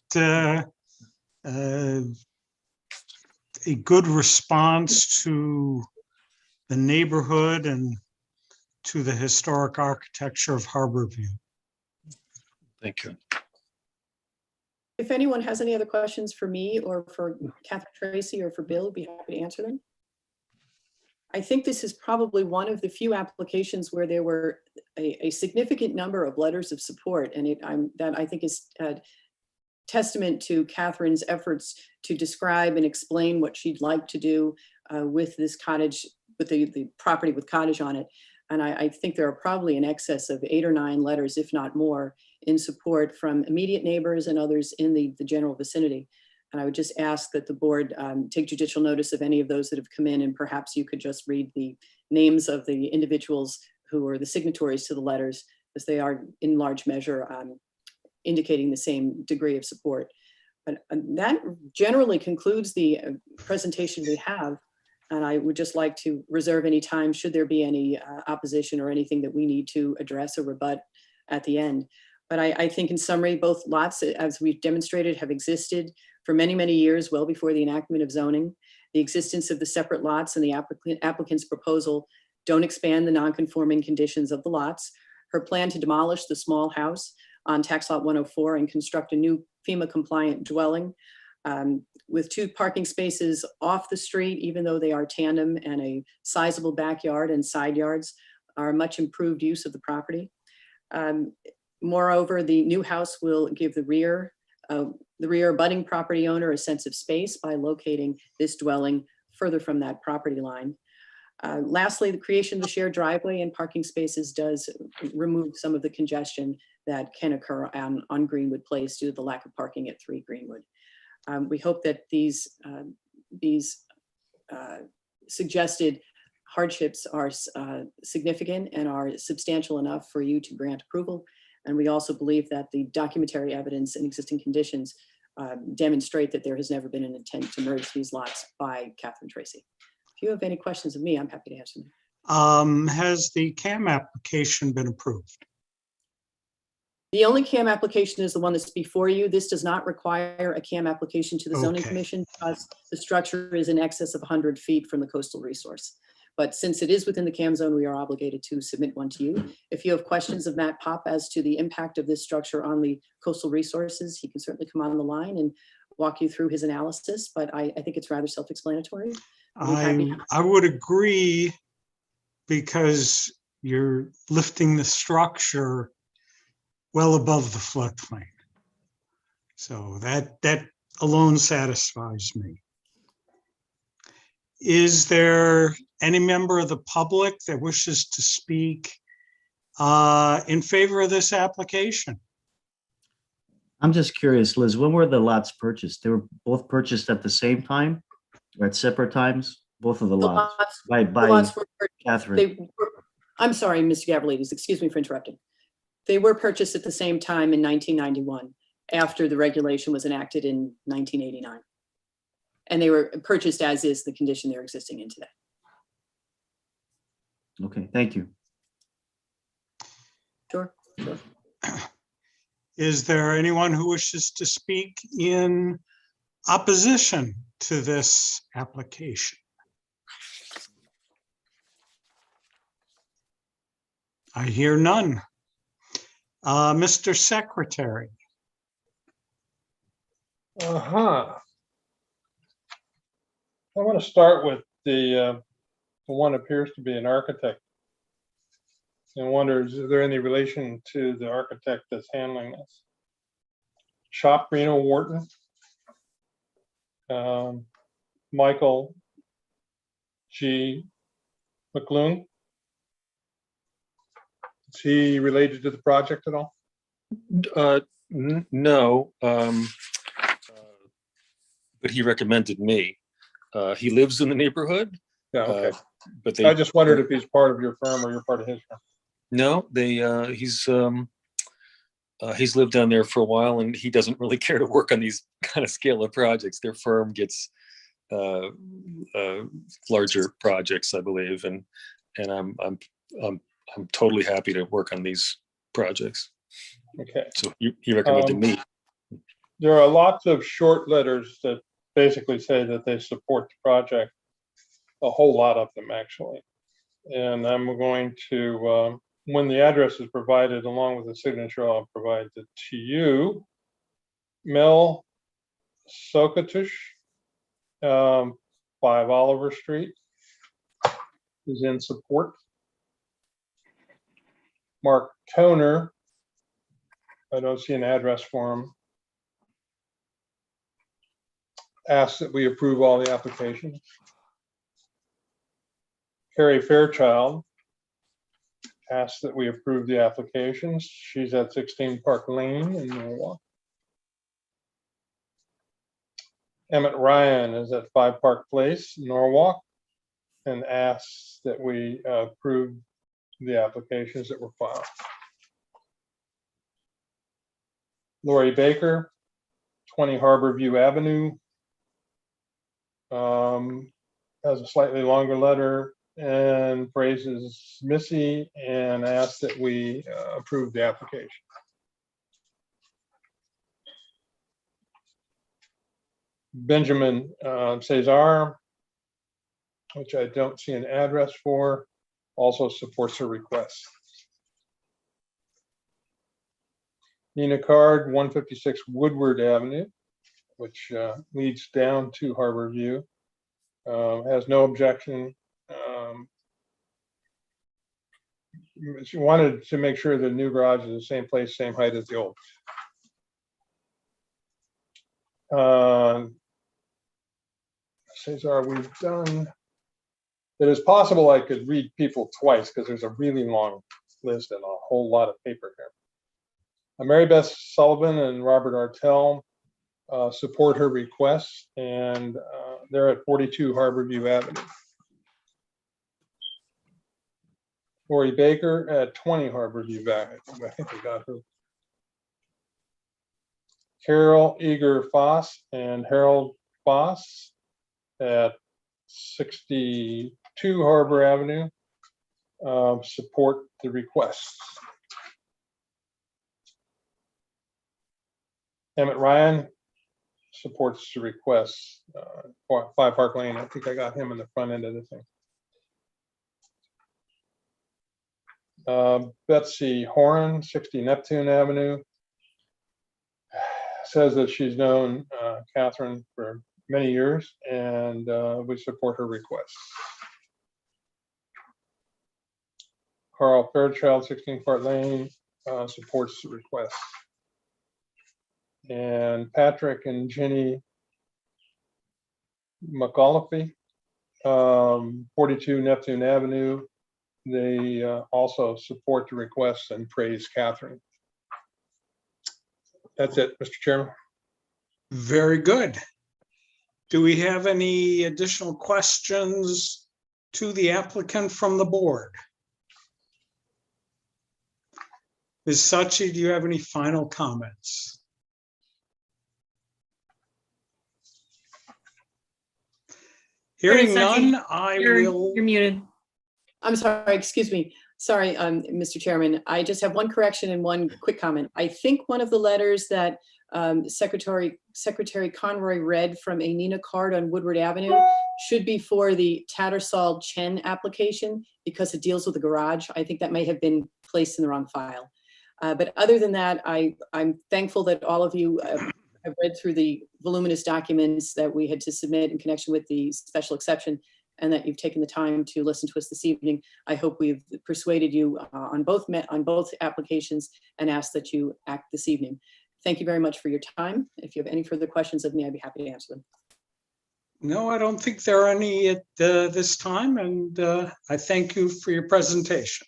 a good response to the neighborhood and to the historic architecture of Harborview. Thank you. If anyone has any other questions for me or for Catherine Tracy or for Bill, I'd be happy to answer them. I think this is probably one of the few applications where there were a significant number of letters of support, and that I think is a testament to Catherine's efforts to describe and explain what she'd like to do with this cottage, with the property with cottage on it. And I think there are probably in excess of 8 or 9 letters, if not more, in support from immediate neighbors and others in the general vicinity. And I would just ask that the board take judicial notice of any of those that have come in, and perhaps you could just read the names of the individuals who are the signatories to the letters, as they are in large measure indicating the same degree of support. But that generally concludes the presentation we have. And I would just like to reserve any time should there be any opposition or anything that we need to address or rebut at the end. But I think in summary, both lots, as we've demonstrated, have existed for many, many years, well before the enactment of zoning. The existence of the separate lots and the applicant's proposal don't expand the non-conforming conditions of the lots. Her plan to demolish the small house on tax lot 104 and construct a new FEMA compliant dwelling with 2 parking spaces off the street, even though they are tandem, and a sizable backyard and side yards, are much improved use of the property. Moreover, the new house will give the rear abutting property owner a sense of space by locating this dwelling further from that property line. Lastly, the creation of the shared driveway and parking spaces does remove some of the congestion that can occur on Greenwood Place due to the lack of parking at 3 Greenwood. We hope that these suggested hardships are significant and are substantial enough for you to grant approval. And we also believe that the documentary evidence and existing conditions demonstrate that there has never been an intent to merge these lots by Catherine Tracy. If you have any questions of me, I'm happy to answer them. Has the CAM application been approved? The only CAM application is the one that's before you. This does not require a CAM application to the zoning Okay. commission because the structure is in excess of 100 feet from the coastal resource. But since it is within the CAM zone, we are obligated to submit one to you. If you have questions of Matt Pop as to the impact of this structure on the coastal resources, he can certainly come on the line and walk you through his analysis, but I think it's rather self-explanatory. I would agree, because you're lifting the structure well above the floodplain. So that alone satisfies me. Is there any member of the public that wishes to speak in favor of this application? I'm just curious, Liz, when were the lots purchased? They were both purchased at the same time or at separate times? Both of the lots by Catherine. I'm sorry, Mr. Gavrilis, excuse me for interrupting. They were purchased at the same time in 1991, after the regulation was enacted in 1989. And they were purchased as is the condition they're existing in today. Okay, thank you. Sure. Is there anyone who wishes to speak in opposition to this application? I hear none. Mr. Secretary. I want to start with the The one appears to be an architect. And wonders, is there any relation to the architect that's handling this? Shop Reno Wharton. Michael G. McClune. Is he related to the project at all? No, but he recommended me. He lives in the neighborhood, Yeah, okay. but they. I just wondered if he's part of your firm or you're part of his firm. No, he's lived down there for a while, and he doesn't really care to work on these kind of scale of projects. Their firm gets larger projects, I believe, and I'm totally happy to work on these projects. Okay. So he recommended me. There are lots of short letters that basically say that they support the project. A whole lot of them, actually. And I'm going to, when the address is provided along with the signature, I'll provide it to you. Mel Sokatush, 5 Oliver Street, is in support. Mark Toner, I don't see an address for him, asks that we approve all the applications. Carrie Fairchild asks that we approve the applications. She's at 16 Park Lane in Norwalk. Emmett Ryan is at 5 Park Place, Norwalk, and asks that we approve the applications that were filed. Lori Baker, 20 Harbor View Avenue, has a slightly longer letter and praises Missy and asks that we approve the application. Benjamin Cesar, which I don't see an address for, also supports her request. Nina Card, 156 Woodward Avenue, which leads down to Harbor View, has no objection. She wanted to make sure the new garage is the same place, same height as the old. Cesar, we've done. It is possible I could read people twice because there's a really long list and a whole lot of paper here. Mary Beth Sullivan and Robert Artell support her requests, and they're at 42 Harborview Avenue. Lori Baker at 20 Harborview Avenue. I think we got her. Carol Eager Foss and Harold Foss at 62 Harbor Avenue support the requests. Emmett Ryan supports the requests. 5 Park Lane, I think I got him in the front end of the thing. Betsy Horan, 60 Neptune Avenue, says that she's known Catherine for many years, and we support her requests. Carl Fairchild, 16 Park Lane, supports the request. And Patrick and Jenny McAuliffe, 42 Neptune Avenue, they also support the request and praise Catherine. That's it, Mr. Chairman. Very good. Do we have any additional questions to the applicant from the board? Ms. Sachi, do you have any final comments? Hearing Sachi, none, I You're will. muted. I'm sorry, excuse me. Sorry, Mr. Chairman. I just have one correction and one quick comment. I think one of the letters that Secretary Conroy read from a Nina Card on Woodward Avenue should be for the Tattersall Chen application because it deals with the garage. I think that may have been placed in the wrong file. But other than that, I'm thankful that all of you have read through the voluminous documents that we had to submit in connection with the special exception. and that you've taken the time to listen to us this evening. I hope we've persuaded you on both applications and ask that you act this evening. Thank you very much for your time. If you have any further questions of me, I'd be happy to answer them. No, I don't think there are any at this time, and I thank you for your presentation.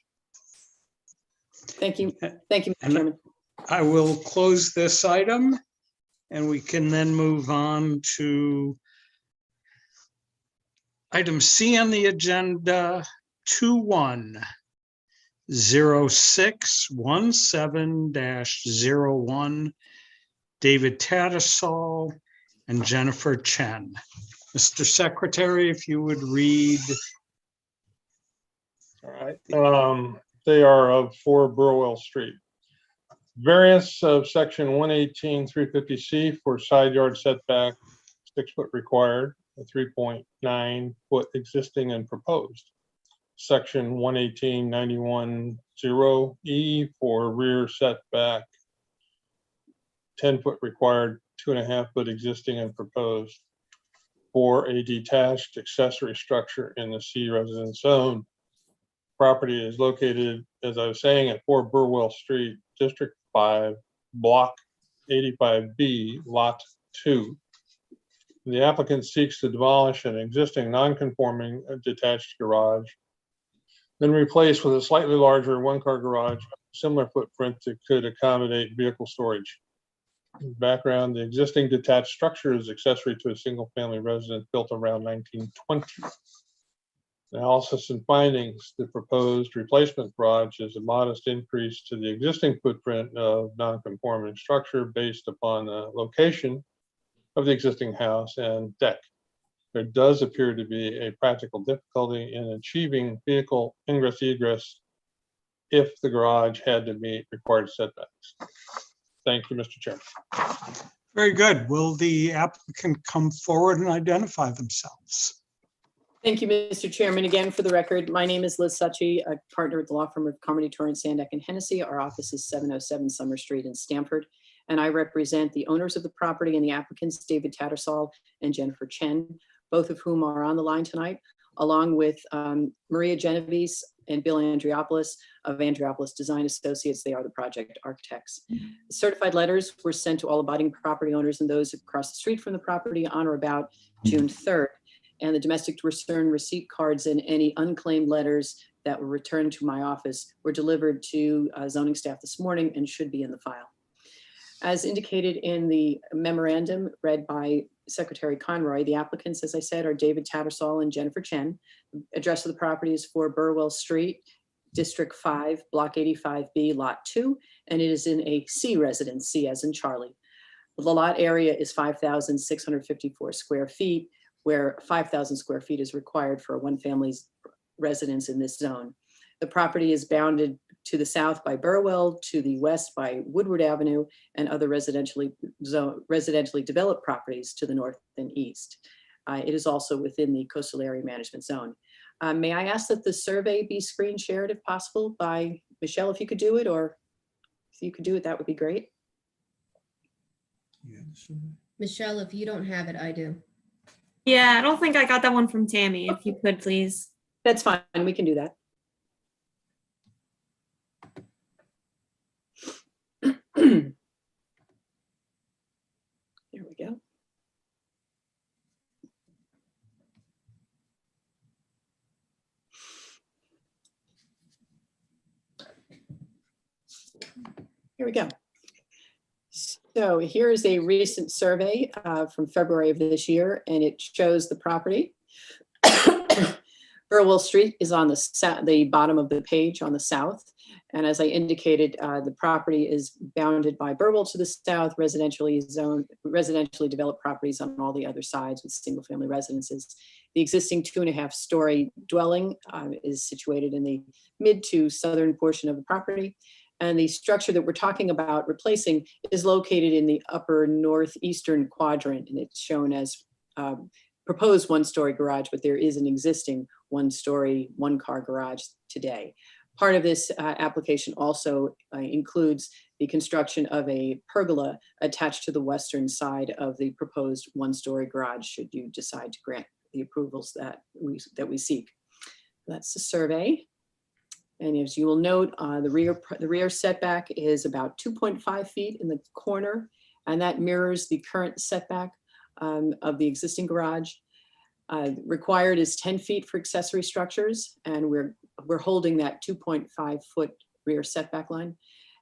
Thank you. Thank you, Mr. And- Chairman. I will close this item, and we can then move on to item C on the agenda, 210617-01, David Tattersall and Jennifer Chen. Mr. Secretary, if you would read. All right. They are of 4 Burwell Street. Variance of section 118-350C for side yard setback, 6 foot required, a 3.9 foot existing and proposed. Section 118-91-0E for rear setback, 10 foot required, 2.5 foot existing and proposed. For a detached accessory structure in the C residence zone. Property is located, as I was saying, at 4 Burwell Street, District 5, Block 85B, Lot 2. The applicant seeks to demolish an existing non-conforming detached garage, then replace with a slightly larger one-car garage, similar footprint that could accommodate vehicle storage. Background, the existing detached structure is accessory to a single-family residence built around 1920. Analysis and findings, the proposed replacement garage is a modest increase to the existing footprint of non-conforming structure based upon the location of the existing house and deck. There does appear to be a practical difficulty in achieving vehicle ingress egress if the garage had to meet required setbacks. Thank you, Mr. Chairman. Very good. Will the applicant come forward and identify themselves? Thank you, Mr. Chairman. Again, for the record, my name is Liz Suchy, a partner at the law firm of Carmody, Torrance, Sandak, and Hennessy. Our office is 707 Summer Street in Stamford, and I represent the owners of the property and the applicants, David Tattersall and Jennifer Chen, both of whom are on the line tonight, along with Maria Genovese and Bill Andriopoulos of Andriopoulos Design Associates. They are the project architects. Certified letters were sent to all abutting property owners and those across the street from the property on or about June 3rd. And the domestic return receipt cards and any unclaimed letters that were returned to my office were delivered to zoning staff this morning and should be in the file. As indicated in the memorandum read by Secretary Conroy, the applicants, as I said, are David Tattersall and Jennifer Chen. Address of the property is 4 Burwell Street, District 5, Block 85B, Lot 2, and it is in a C residence, C as in Charlie. The lot area is 5,654 square feet, where 5,000 square feet is required for a one-family's residence in this zone. The property is bounded to the south by Burwell, to the west by Woodward Avenue, and other residentially developed properties to the north and east. It is also within the coastal area management zone. May I ask that the survey be screen shared if possible by Michelle, if you could do it, or if you could do it, that would be great. Michelle, if you don't have it, I do. Yeah, I don't think I got that one from Tammy. If you could, please. That's fine, we can do that. There we go. Here we go. So here is a recent survey from February of this year, and it shows the property. Burwell Street is on the bottom of the page on the south. And as I indicated, the property is bounded by Burwell to the south, residentially developed properties on all the other sides with single family residences. The existing 2.5-story dwelling is situated in the mid to southern portion of the property. And the structure that we're talking about replacing is located in the upper northeastern quadrant, and it's shown as proposed one-story garage, but there is an existing one-story, one-car garage today. Part of this application also includes the construction of a pergola attached to the western side of the proposed one-story garage, should you decide to grant the approvals that we seek. That's the survey. And as you will note, the rear setback is about 2.5 feet in the corner, and that mirrors the current setback of the existing garage. Required is 10 feet for accessory structures, and we're holding that 2.5 foot rear setback line.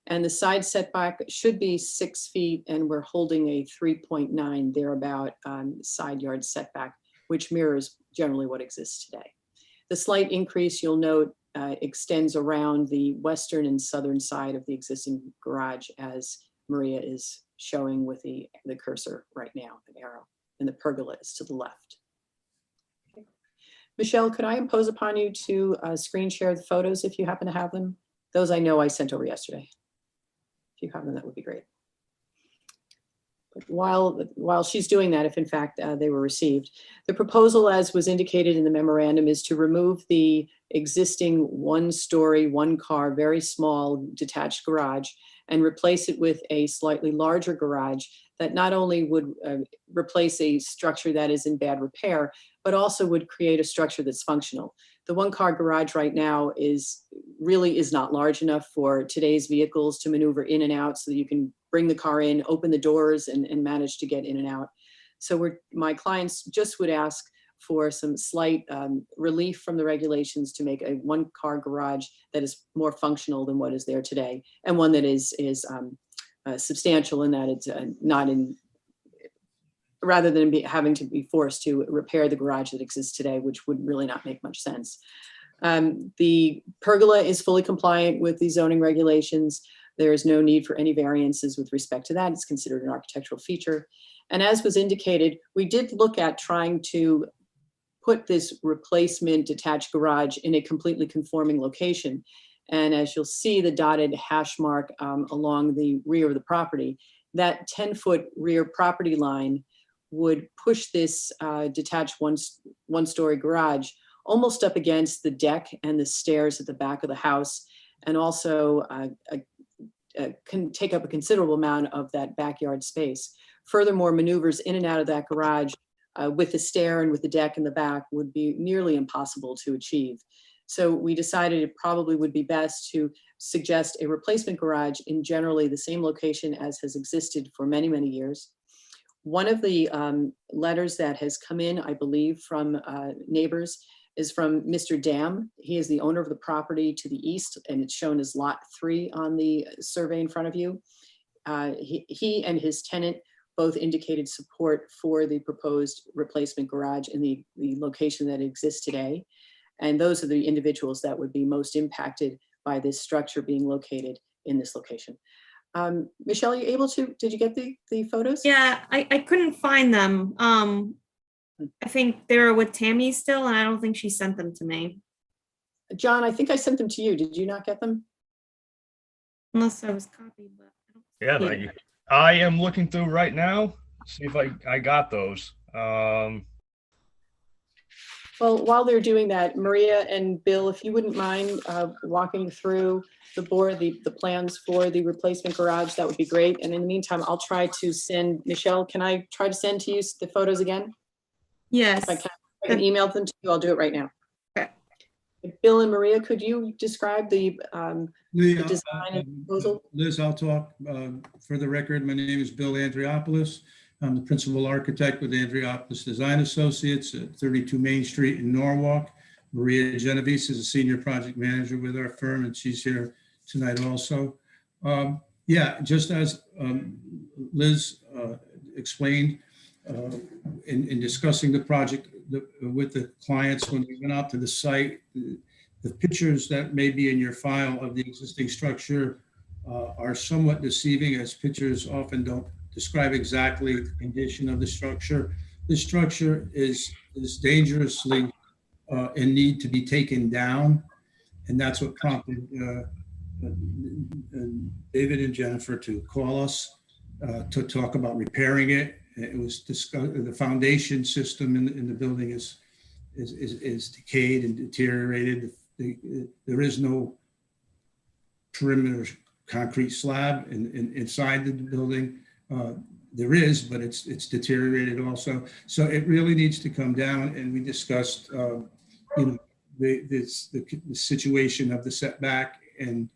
And the side setback should be 6 feet, and we're holding a 3.9 thereabout side yard setback, which mirrors generally what exists today. The slight increase, you'll note, extends around the western and southern side of the existing garage, as Maria is showing with the cursor right now, the arrow, and the pergola is to the left. Okay. Michelle, could I impose upon you to screen share the photos if you happen to have them? Those I know I sent over yesterday. If you have them, that would be great. But while she's doing that, if in fact they were received, the proposal, as was indicated in the memorandum, is to remove the existing 1-story, 1-car, very small detached garage and replace it with a slightly larger garage that not only would replace a structure that is in bad repair, but also would create a structure that's functional. The 1-car garage right now really is not large enough for today's vehicles to maneuver in and out, so that you can bring the car in, open the doors, and manage to get in and out. So my clients just would ask for some slight relief from the regulations to make a 1-car garage that is more functional than what is there today, and one that is substantial in that it's not in, rather than having to be forced to repair the garage that exists today, which would really not make much sense. The pergola is fully compliant with the zoning regulations. There is no need for any variances with respect to that. It's considered an architectural feature. And as was indicated, we did look at trying to put this replacement detached garage in a completely conforming location. And as you'll see, the dotted hash mark along the rear of the property, that 10-foot rear property line would push this detached one-story garage almost up against the deck and the stairs at the back of the house, and also can take up a considerable amount of that backyard space. Furthermore, maneuvers in and out of that garage with the stair and with the deck in the back would be nearly impossible to achieve. So we decided it probably would be best to suggest a replacement garage in generally the same location as has existed for many, many years. One of the letters that has come in, I believe, from neighbors is from Mr. Dam. He is the owner of the property to the east, and it's shown as Lot 3 on the survey in front of you. He and his tenant both indicated support for the proposed replacement garage in the location that exists today. And those are the individuals that would be most impacted by this structure being located in this location. Michelle, are you able to, did you get the photos? Yeah, I couldn't find them. I think they were with Tammy still, and I don't think she sent them to me. John, I think I sent them to you. Did you not get them? Unless I was copied, but I don't Yeah, see thank it. you. I am looking through right now, see if I got those. Well, while they're doing that, Maria and Bill, if you wouldn't mind walking through the plans for the replacement garage, that would be great. And in the meantime, I'll try to send, Michelle, can I try to send to you the photos again? Yes. If I can email them to you, I'll do it right now. Okay. Bill and Maria, could you describe the design and proposal? Liz, I'll talk for the record. My name is Bill Andriopoulos. I'm the principal architect with Andriopoulos Design Associates at 32 Main Street in Norwalk. Maria Genovese is a senior project manager with our firm, and she's here tonight also. Yeah, just as Liz explained in discussing the project with the clients when we went out to the site, the pictures that may be in your file of the existing structure are somewhat deceiving, as pictures often don't describe exactly the condition of the structure. The structure is dangerously in need to be taken down, and that's what prompted David and Jennifer to call us to talk about repairing it. It was discussed. The foundation system in the building is decayed and deteriorated. There is no perimeter concrete slab inside the building. there is, but it's deteriorated also. So it really needs to come down, and we discussed, the situation of the setback and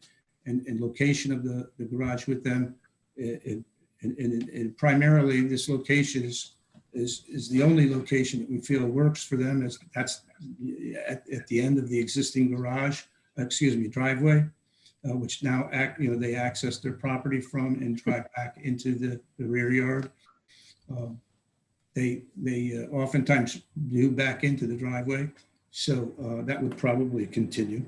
location of the garage with them. And primarily, this location is the only location that we feel works for them, as that's at the end of the existing driveway, which now they access their property from and drive back into the rear yard. They oftentimes do back into the driveway, so that would probably continue.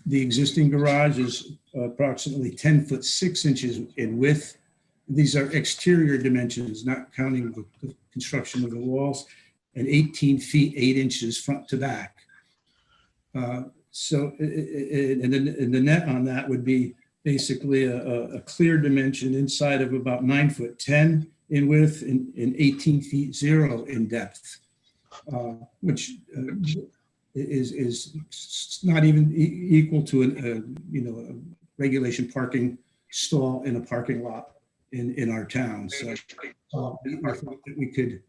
The existing garage is approximately 10 foot 6 inches in width. These are exterior dimensions, not counting the construction of the walls, and 18 feet 8 inches front to back. So, and the net on that would be basically a clear dimension inside of about 9 foot 10 in width and 18 feet 0 in depth, which is not even equal to a regulation parking stall in a parking lot in our town. So we thought that we could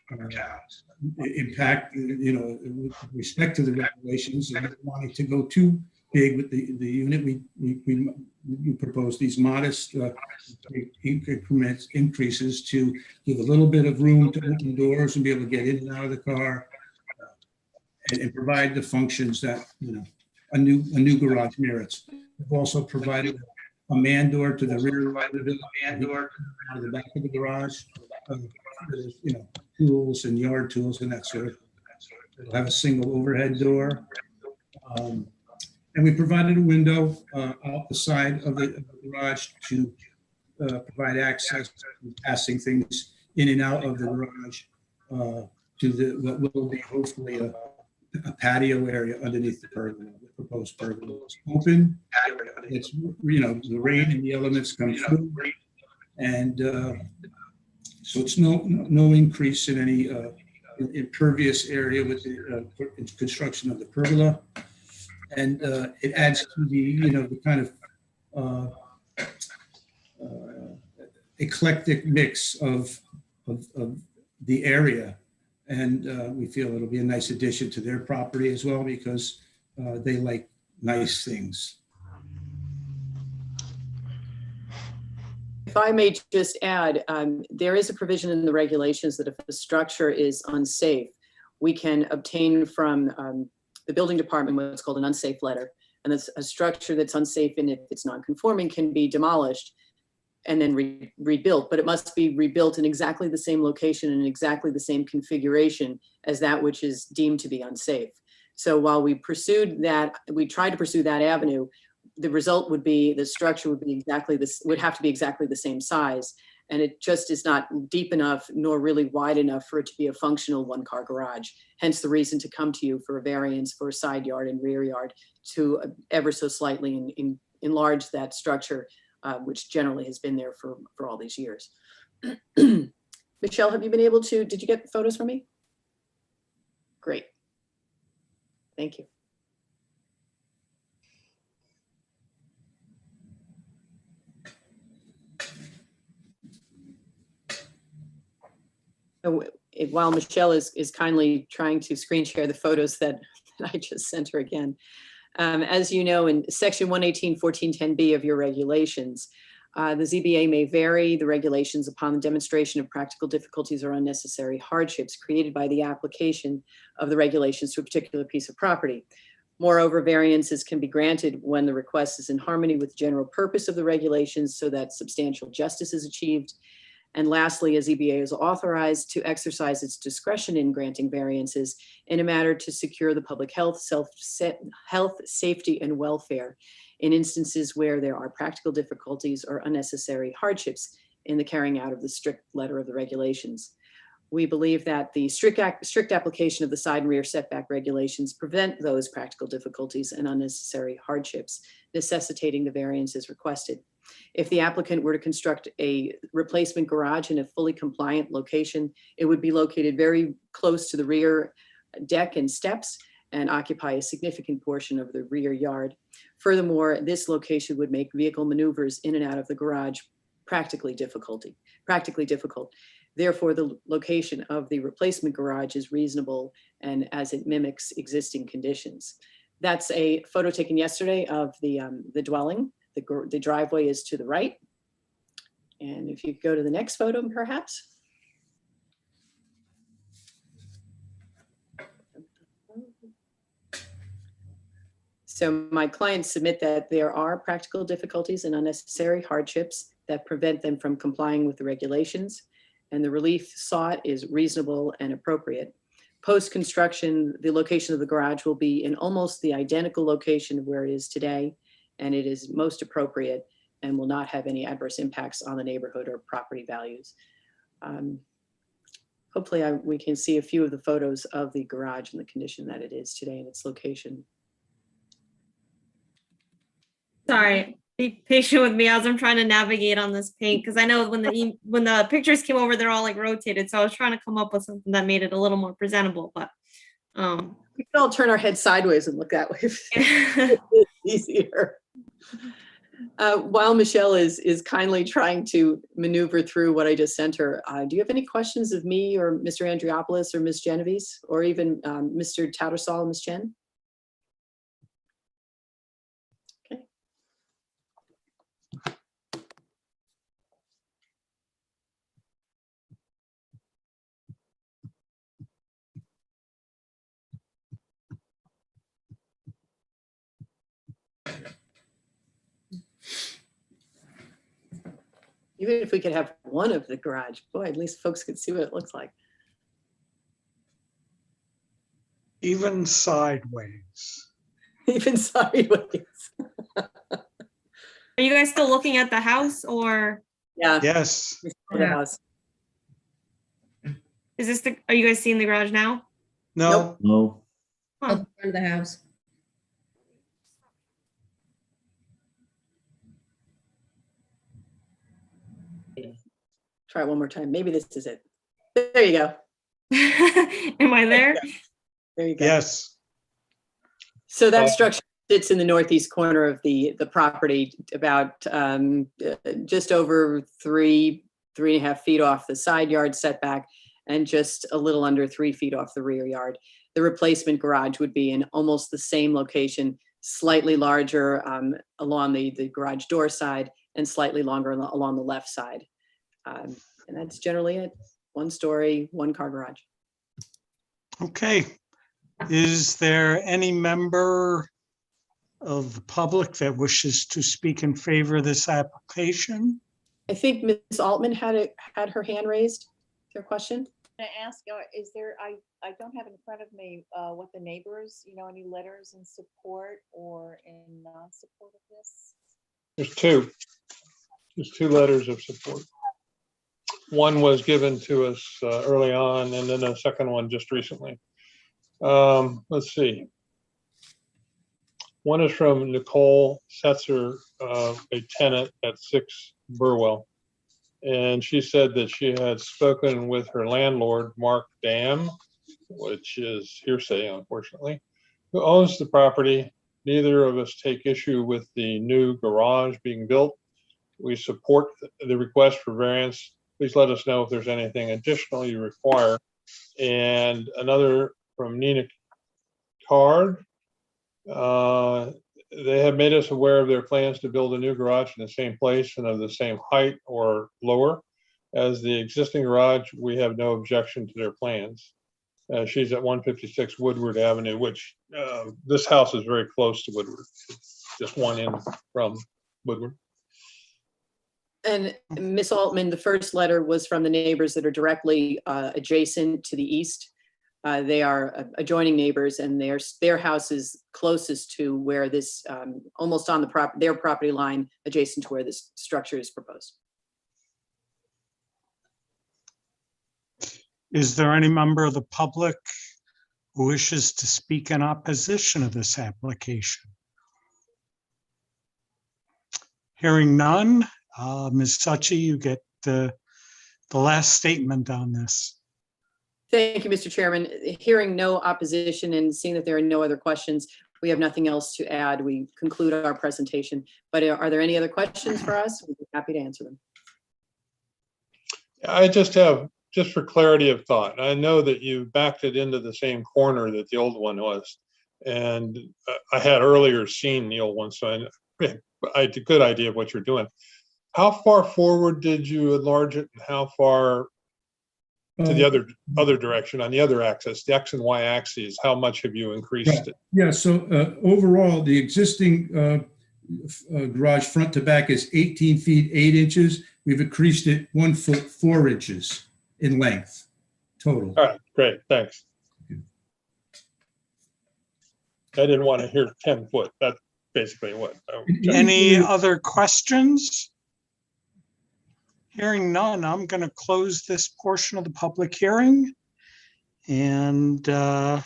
impact, with respect to the regulations, and wanting to go too big with the unit. We propose these modest increases to give a little bit of room to open doors and be able to get in and out of the car, and provide the functions that a new garage merits. We've also provided a man door to the rear of the out of the back of the garage, tools and yard tools and that sort of thing. It'll have a single overhead door. And we provided a window out the side of the garage to provide access, passing things in and out of the garage to what will be hopefully a patio area underneath the pergola, the proposed pergola. It's open. It's, the rain and the elements come through. And so it's no increase in any impervious area with the construction of the pergola. And it adds to the kind of eclectic mix of the area. And we feel it'll be a nice addition to their property as well, because they like nice things. If I may just add, there is a provision in the regulations that if a structure is unsafe, we can obtain from the building department what's called an unsafe letter. And that's a structure that's unsafe, and if it's non-conforming, can be demolished and then rebuilt, but it must be rebuilt in exactly the same location and exactly the same configuration as that which is deemed to be unsafe. So while we tried to pursue that avenue, the result would be the structure would have to be exactly the same size. And it just is not deep enough nor really wide enough for it to be a functional one-car garage. Hence the reason to come to you for a variance for a side yard and rear yard to ever so slightly enlarge that structure, which generally has been there for all these years. Michelle, have you been able to, did you get photos from me? Great. Thank you. While Michelle is kindly trying to screen share the photos that I just sent her again. As you know, in section 118.1410B of your regulations, the ZBA may vary the regulations upon the demonstration of practical difficulties or unnecessary hardships created by the application of the regulations to a particular piece of property. Moreover, variances can be granted when the request is in harmony with the general purpose of the regulations so that substantial justice is achieved. And lastly, a ZBA is authorized to exercise its discretion in granting variances in a manner to secure the public health, safety, and welfare in instances where there are practical difficulties or unnecessary hardships in the carrying out of the strict letter of the regulations. We believe that the strict application of the side and rear setback regulations prevent those practical difficulties and unnecessary hardships, necessitating the variances requested. If the applicant were to construct a replacement garage in a fully compliant location, it would be located very close to the rear deck and steps and occupy a significant portion of the rear yard. Furthermore, this location would make vehicle maneuvers in and out of the garage practically difficult. Therefore, the location of the replacement garage is reasonable and as it mimics existing conditions. That's a photo taken yesterday of the dwelling. The driveway is to the right. And if you go to the next photo, perhaps. So my clients submit that there are practical difficulties and unnecessary hardships that prevent them from complying with the regulations, and the relief sought is reasonable and appropriate. Post-construction, the location of the garage will be in almost the identical location of where it is today, and it is most appropriate and will not have any adverse impacts on the neighborhood or property values. Hopefully we can see a few of the photos of the garage and the condition that it is today and its location. Sorry, be patient with me as I'm trying to navigate on this paint, because I know when the pictures came over, they're all like rotated. So I was trying to come up with something that made it a little more presentable, but we can all turn our heads sideways and look that way. It's easier. While Michelle is kindly trying to maneuver through what I just sent her, do you have any questions of me or Mr. Andriopoulos or Ms. Genovese, or even Mr. Tattersall and Ms. Chen? Okay. Even if we could have one of the garage, boy, at least folks could see what it looks like. Even sideways. Even sideways. are you guys still looking at the house, or Yeah. Yes. The house. is this are you guys seeing the garage now? No. No. Huh. Oh, the front of the house. Try it one more time. Maybe this is it. There you go. Am I there? There you go. Yes. So that structure sits in the northeast corner of the property, about just over 3.5 feet off the side yard setback and just a little under 3 feet off the rear yard. The replacement garage would be in almost the same location, slightly larger along the garage door side and slightly longer along the left side. And that's generally it. 1 story, 1-car garage. Okay. Is there any member of the public that wishes to speak in favor of this application? I think Ms. Altman had her hand raised. Is there a question? Can I ask, is there, I don't have in front of me what the neighbors, any letters in support or in non-support of this? There's two letters of support. One was given to us early on, and then a second one just recently. Let's see. One is from Nicole Setzer, a tenant at 6 Burwell. And she said that she had spoken with her landlord, Mark Dam, which is hearsay, unfortunately, who owns the property. Neither of us take issue with the new garage being built. We support the request for variance. Please let us know if there's anything additional you require. And another from Nina Card. They have made us aware of their plans to build a new garage in the same place and of the same height or lower as the existing garage. We have no objection to their plans. She's at 156 Woodward Avenue, which this house is very close to Woodward, just one in from Woodward. And Ms. Altman, the first letter was from the neighbors that are directly adjacent to the east. They are adjoining neighbors, and their house is closest to where this, almost on their property line, adjacent to where this structure is proposed. Is there any member of the public who wishes to speak in opposition of this application? Hearing none, Ms. Suchi, you get the last statement on this. Thank you, Mr. Chairman. Hearing no opposition and seeing that there are no other questions, we have nothing else to add. We conclude our presentation. But are there any other questions for us? We'd be happy to answer them. I just have, just for clarity of thought, I know that you backed it into the same corner that the old one was. And I had earlier seen the old one, so I had a good idea of what you're doing. How far forward did you enlarge it and how far to the other direction on the other axis, the X and Y axes? How much have you increased it? Yeah, so overall, the existing garage front to back is 18 feet, 8 inches. We've increased it 1 foot, 4 inches in length total. All right, great, thanks. I didn't want to hear 10 foot. That's basically what. Any other questions? Hearing none, I'm going to close this portion of the public hearing. And the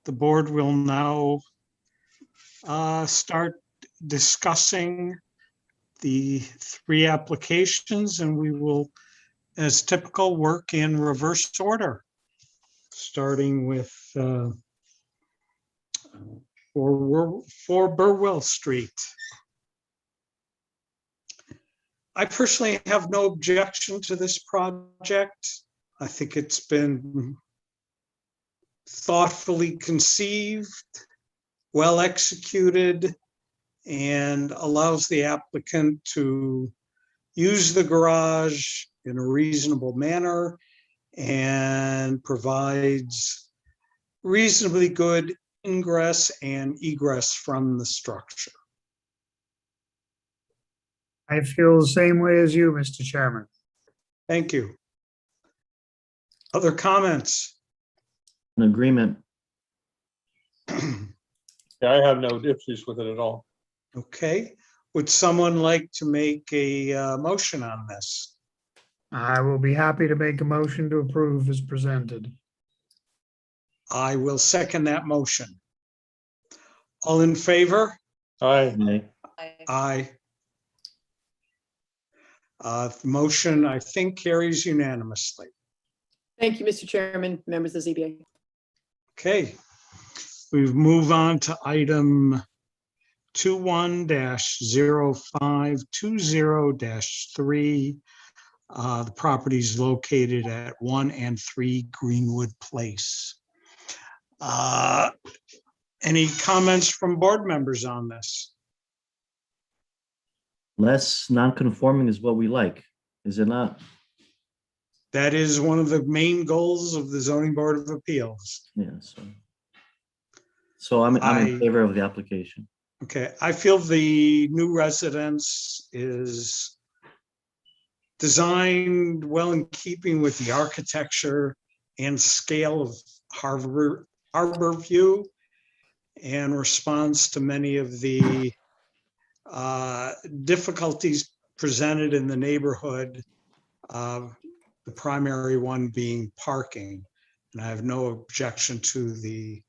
board will now start discussing the 3 applications, and we will, as typical, work in reverse order, starting with for Burwell Street. I personally have no objection to this project. I think it's been thoughtfully conceived, well executed, and allows the applicant to use the garage in a reasonable manner and provides reasonably good ingress and egress from the structure. I feel the same way as you, Mr. Chairman. Thank you. Other comments? An agreement. Yeah, I have no issues with it at all. Okay. Would someone like to make a motion on this? I will be happy to make a motion to approve as presented. I will second that motion. All in favor? Aye. Aye. The motion, I think, carries unanimously. Thank you, Mr. Chairman, members of the ZBA. Okay. We move on to item 21-0520-3. The property is located at 1 and 3 Greenwood Place. Any comments from board members on this? Less non-conforming is what we like, is it not? That is one of the main goals of the Zoning Board of Appeals. Yeah, so I'm in I- favor of the application. Okay, I feel the new residence is designed well in keeping with the architecture and scale of Harbor View, and responds to many of the difficulties presented in the neighborhood, the primary one being parking. And I have no objection to the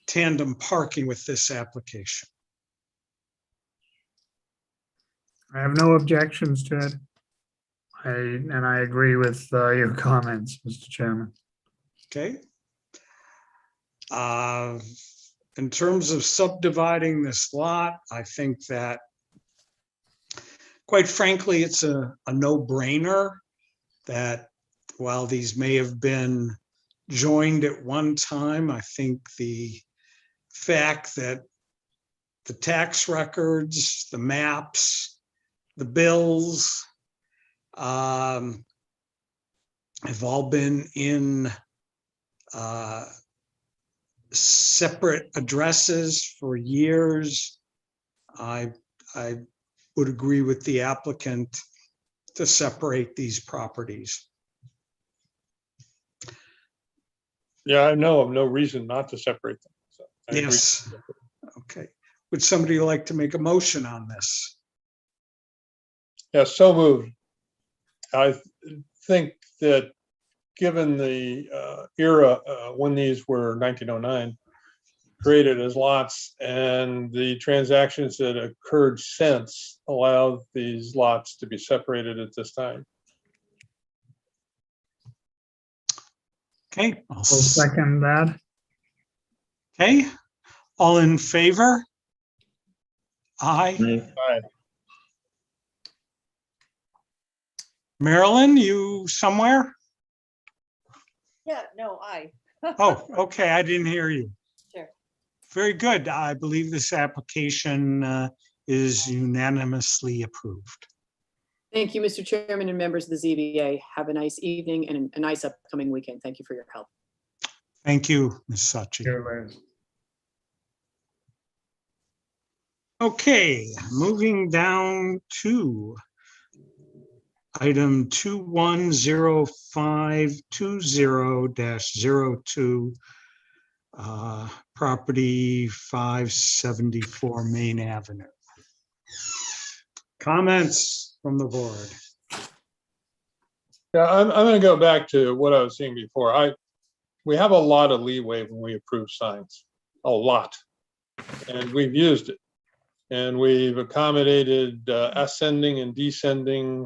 tandem parking with this application. I have no objections to it. I agree with your comments, Mr. Chairman. Okay. In terms of subdividing this lot, I think that, quite frankly, it's a no-brainer that while these may have been joined at one time, I think the fact that the tax records, the maps, the bills have all been in separate addresses for years. I would agree with the applicant to separate these properties. Yeah, I know of no reason not to separate them. So I agree. Yes. Okay. Would somebody like to make a motion on this? Yeah, so moved. I think that given the era when these were 1909, created as lots, and the transactions that occurred since allowed these lots to be separated at this time. Okay. I'll second that. Okay. All in favor? Aye. Aye. Aye. Marilyn, you somewhere? Yeah, no, I. Oh, okay, I didn't hear you. Sure. Very good. I believe this application is unanimously approved. Thank you, Mr. Chairman and members of the ZBA. Have a nice evening and a nice upcoming weekend. Thank you for your help. Thank you, Ms. Sachi. Here, Liz. Okay, moving down to item 210520-02, property 574 Main Avenue. Comments from the board? Yeah, I'm going to go back to what I was saying before. We have a lot of leeway when we approve signs, a lot. And we've used it. And we've accommodated ascending and descending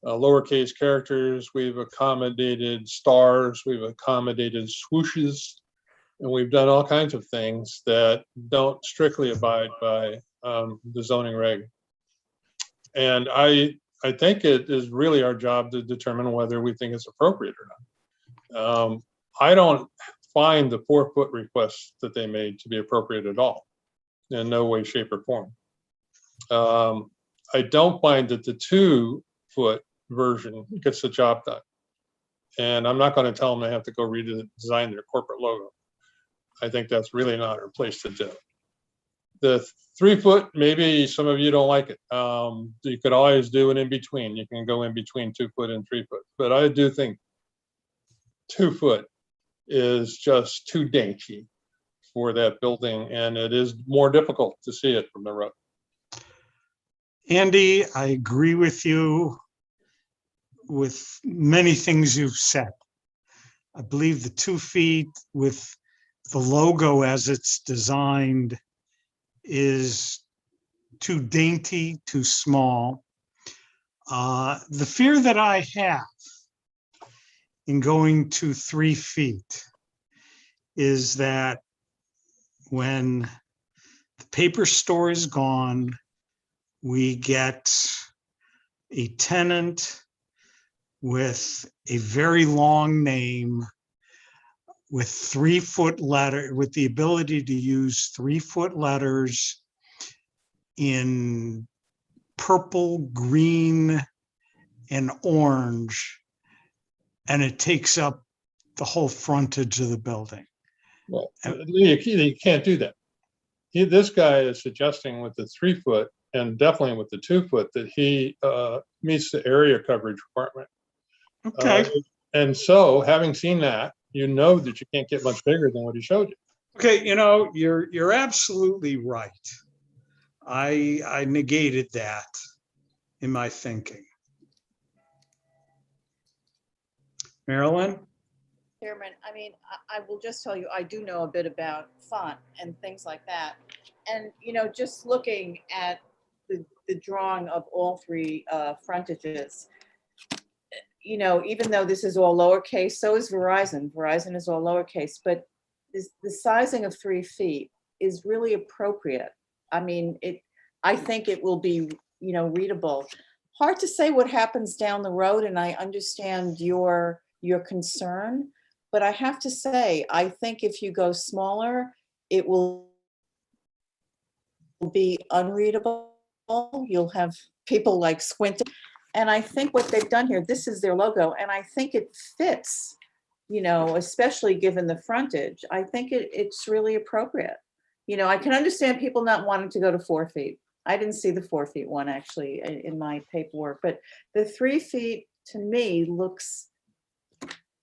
lowercase characters. We've accommodated stars. We've accommodated swooshes. And we've done all kinds of things that don't strictly abide by the zoning reg. And I think it is really our job to determine whether we think it's appropriate or not. I don't find the 4-foot request that they made to be appropriate at all, in no way, shape, or form. I don't find that the 2-foot version gets the job done. And I'm not going to tell them they have to go redesign their corporate logo. I think that's really not our place to do. The 3-foot, maybe some of you don't like it. You could always do an in-between. You can go in between 2-foot and 3-foot. But I do think 2-foot is just too dainty for that building, and it is more difficult to see it from the road. Andy, I agree with you with many things you've said. I believe the 2 feet with the logo as it's designed is too dainty, too small. The fear that I have in going to 3 feet is that when the paper store is gone, we get a tenant with a very long name with 3-foot letter, with the ability to use 3-foot letters in purple, green, and orange, and it takes up the whole frontage of the building. Well, you can't do that. This guy is suggesting with the 3-foot and definitely with the 2-foot that he meets the area coverage requirement. Okay. And so, having seen that, you know that you can't get much bigger than what he showed you. Okay, you're absolutely right. I negated that in my thinking. Marilyn? Chairman, I mean, I will just tell you, I do know a bit about font and things like that. And, just looking at the drawing of all 3 frontages, even though this is all lowercase, so is Verizon. Verizon is all lowercase, but the sizing of 3 feet is really appropriate. I mean, I think it will be, readable. Hard to say what happens down the road, and I understand your concern, but I have to say, I think if you go smaller, it will be unreadable. You'll have people like squinting. And I think what they've done here, this is their logo, and I think it fits, especially given the frontage. I think it's really appropriate. I can understand people not wanting to go to 4 feet. I didn't see the 4 feet one actually in my paperwork, but the 3 feet to me looks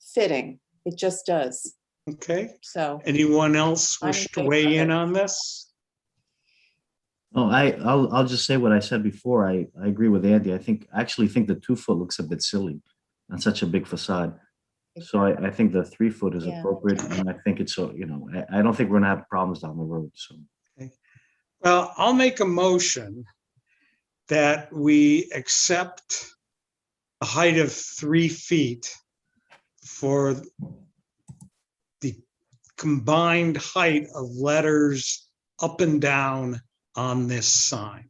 fitting. It just does. Okay. So. Anyone else I'm wish in to favor weigh of in it. on this? Oh, I'll just say what I said before. I agree with Andy. I actually think the 2-foot looks a bit silly on such a big facade. So I think the 3-foot is Yeah. appropriate, and I think it's I don't think we're gonna have problems down the road. So Well, I'll make a motion that we accept a height of 3 feet for the combined height of letters up and down on this sign.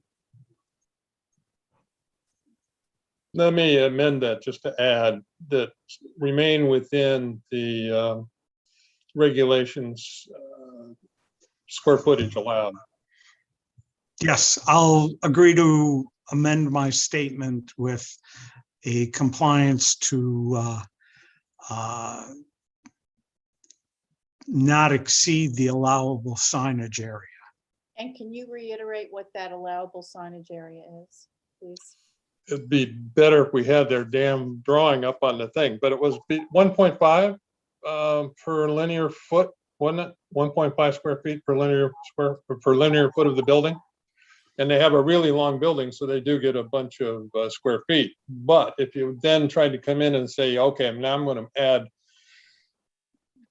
Let me amend that just to add that remain within the regulations, square footage allowed. Yes, I'll agree to amend my statement with a compliance to not exceed the allowable signage area. And can you reiterate what that allowable signage area is, please? It'd be better if we had their damn drawing up on the thing, but it was 1.5 per linear foot, wasn't it? 1.5 square feet per linear foot of the building. And they have a really long building, so they do get a bunch of square feet. But if you then tried to come in and say, okay, now I'm going to add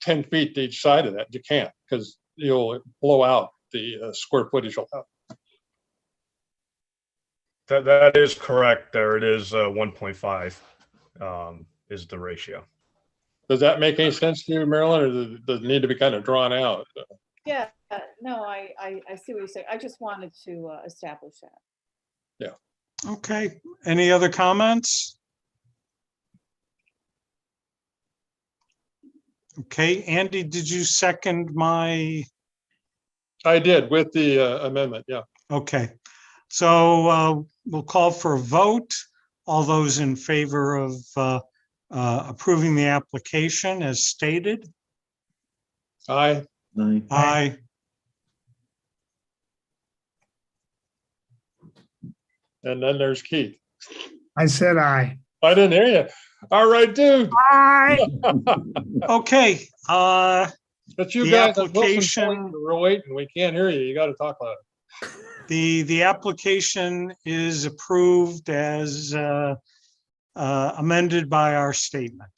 10 feet to each side of that, you can't, because you'll blow out the square footage allowed. That is correct. There it is, 1.5 is the ratio. Does that make any sense to you, Marilyn, or does it need to be kind of drawn out? Yeah, no, I see what you're saying. I just wanted to establish that. Okay, any other comments? Okay, Andy, did you second my? I did with the amendment, yeah. Okay, so we'll call for a vote. All those in favor of approving the application as stated? Aye. Aye. Aye. And then there's Keith. I said aye. I didn't hear you. All right, dude. Aye. Okay, But you The guys, at Wilson application- Point, we're waiting. We can't hear you. You got to talk louder. the application is approved as amended by our statement.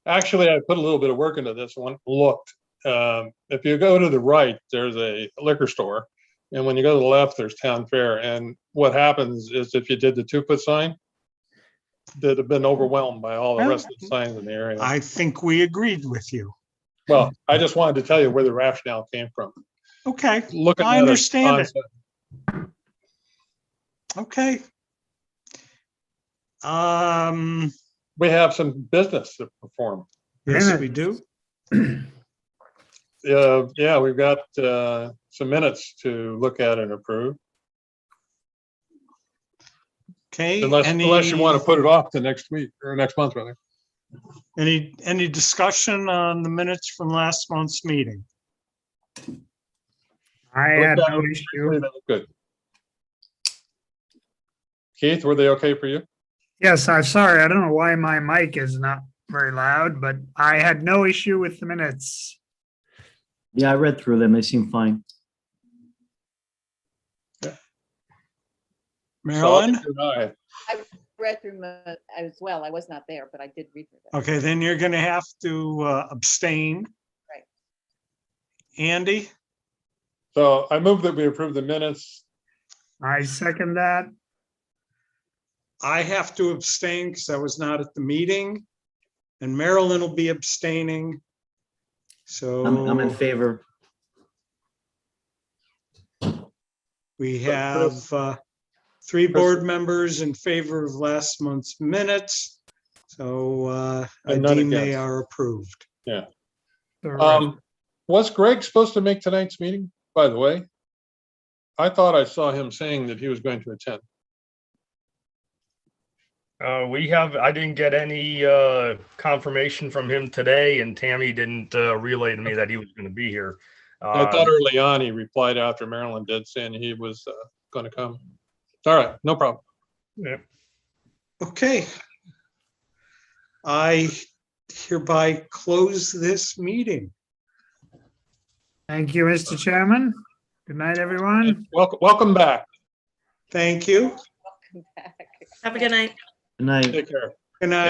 Actually, I put a little bit of work into this one. Looked. If you go to the right, there's a liquor store. And when you go to the left, there's Town Fair. And what happens is if you did the 2-foot sign, they'd have been overwhelmed by all the rest of the signs in the area. I think we agreed with you. Well, I just wanted to tell you where the rationale came from. Okay, Looking I at a understand it. concept. Okay. We have some business to perform. Yes, we do. Yeah, we've got some minutes to look at and approve. Okay. Unless you want to put it off to next week or next month, rather. Any discussion on the minutes from last month's meeting? I had no issue. Good. Keith, were they okay for you? Yes, I'm sorry. I don't know why my mic is not very loud, but I had no issue with the minutes. Yeah, I read through them. They seem fine. Marilyn? Aye. I read through them as well. I was not there, but I did read through them. Okay, then you're gonna have to abstain. Right. Andy? So I move that we approve the minutes. I second that. I have to abstain because I was not at the meeting. And Marilyn will be abstaining. So I'm in favor. we have 3 board members in favor of last month's minutes. So I And none deem they against. are approved. Yeah. The Was Greg supposed to make tonight's meeting, by the way? I thought I saw him saying that he was going to attend. I didn't get any confirmation from him today, and Tammy didn't relay to me that he was going to be here. I thought early on he replied after Marilyn did, saying he was going to come. All right, no problem. Yeah. Okay. I hereby close this meeting. Thank you, Mr. Chairman. Good night, everyone. Welcome back. Thank you. Welcome back. Have a good night. Good night. Take care. Good night.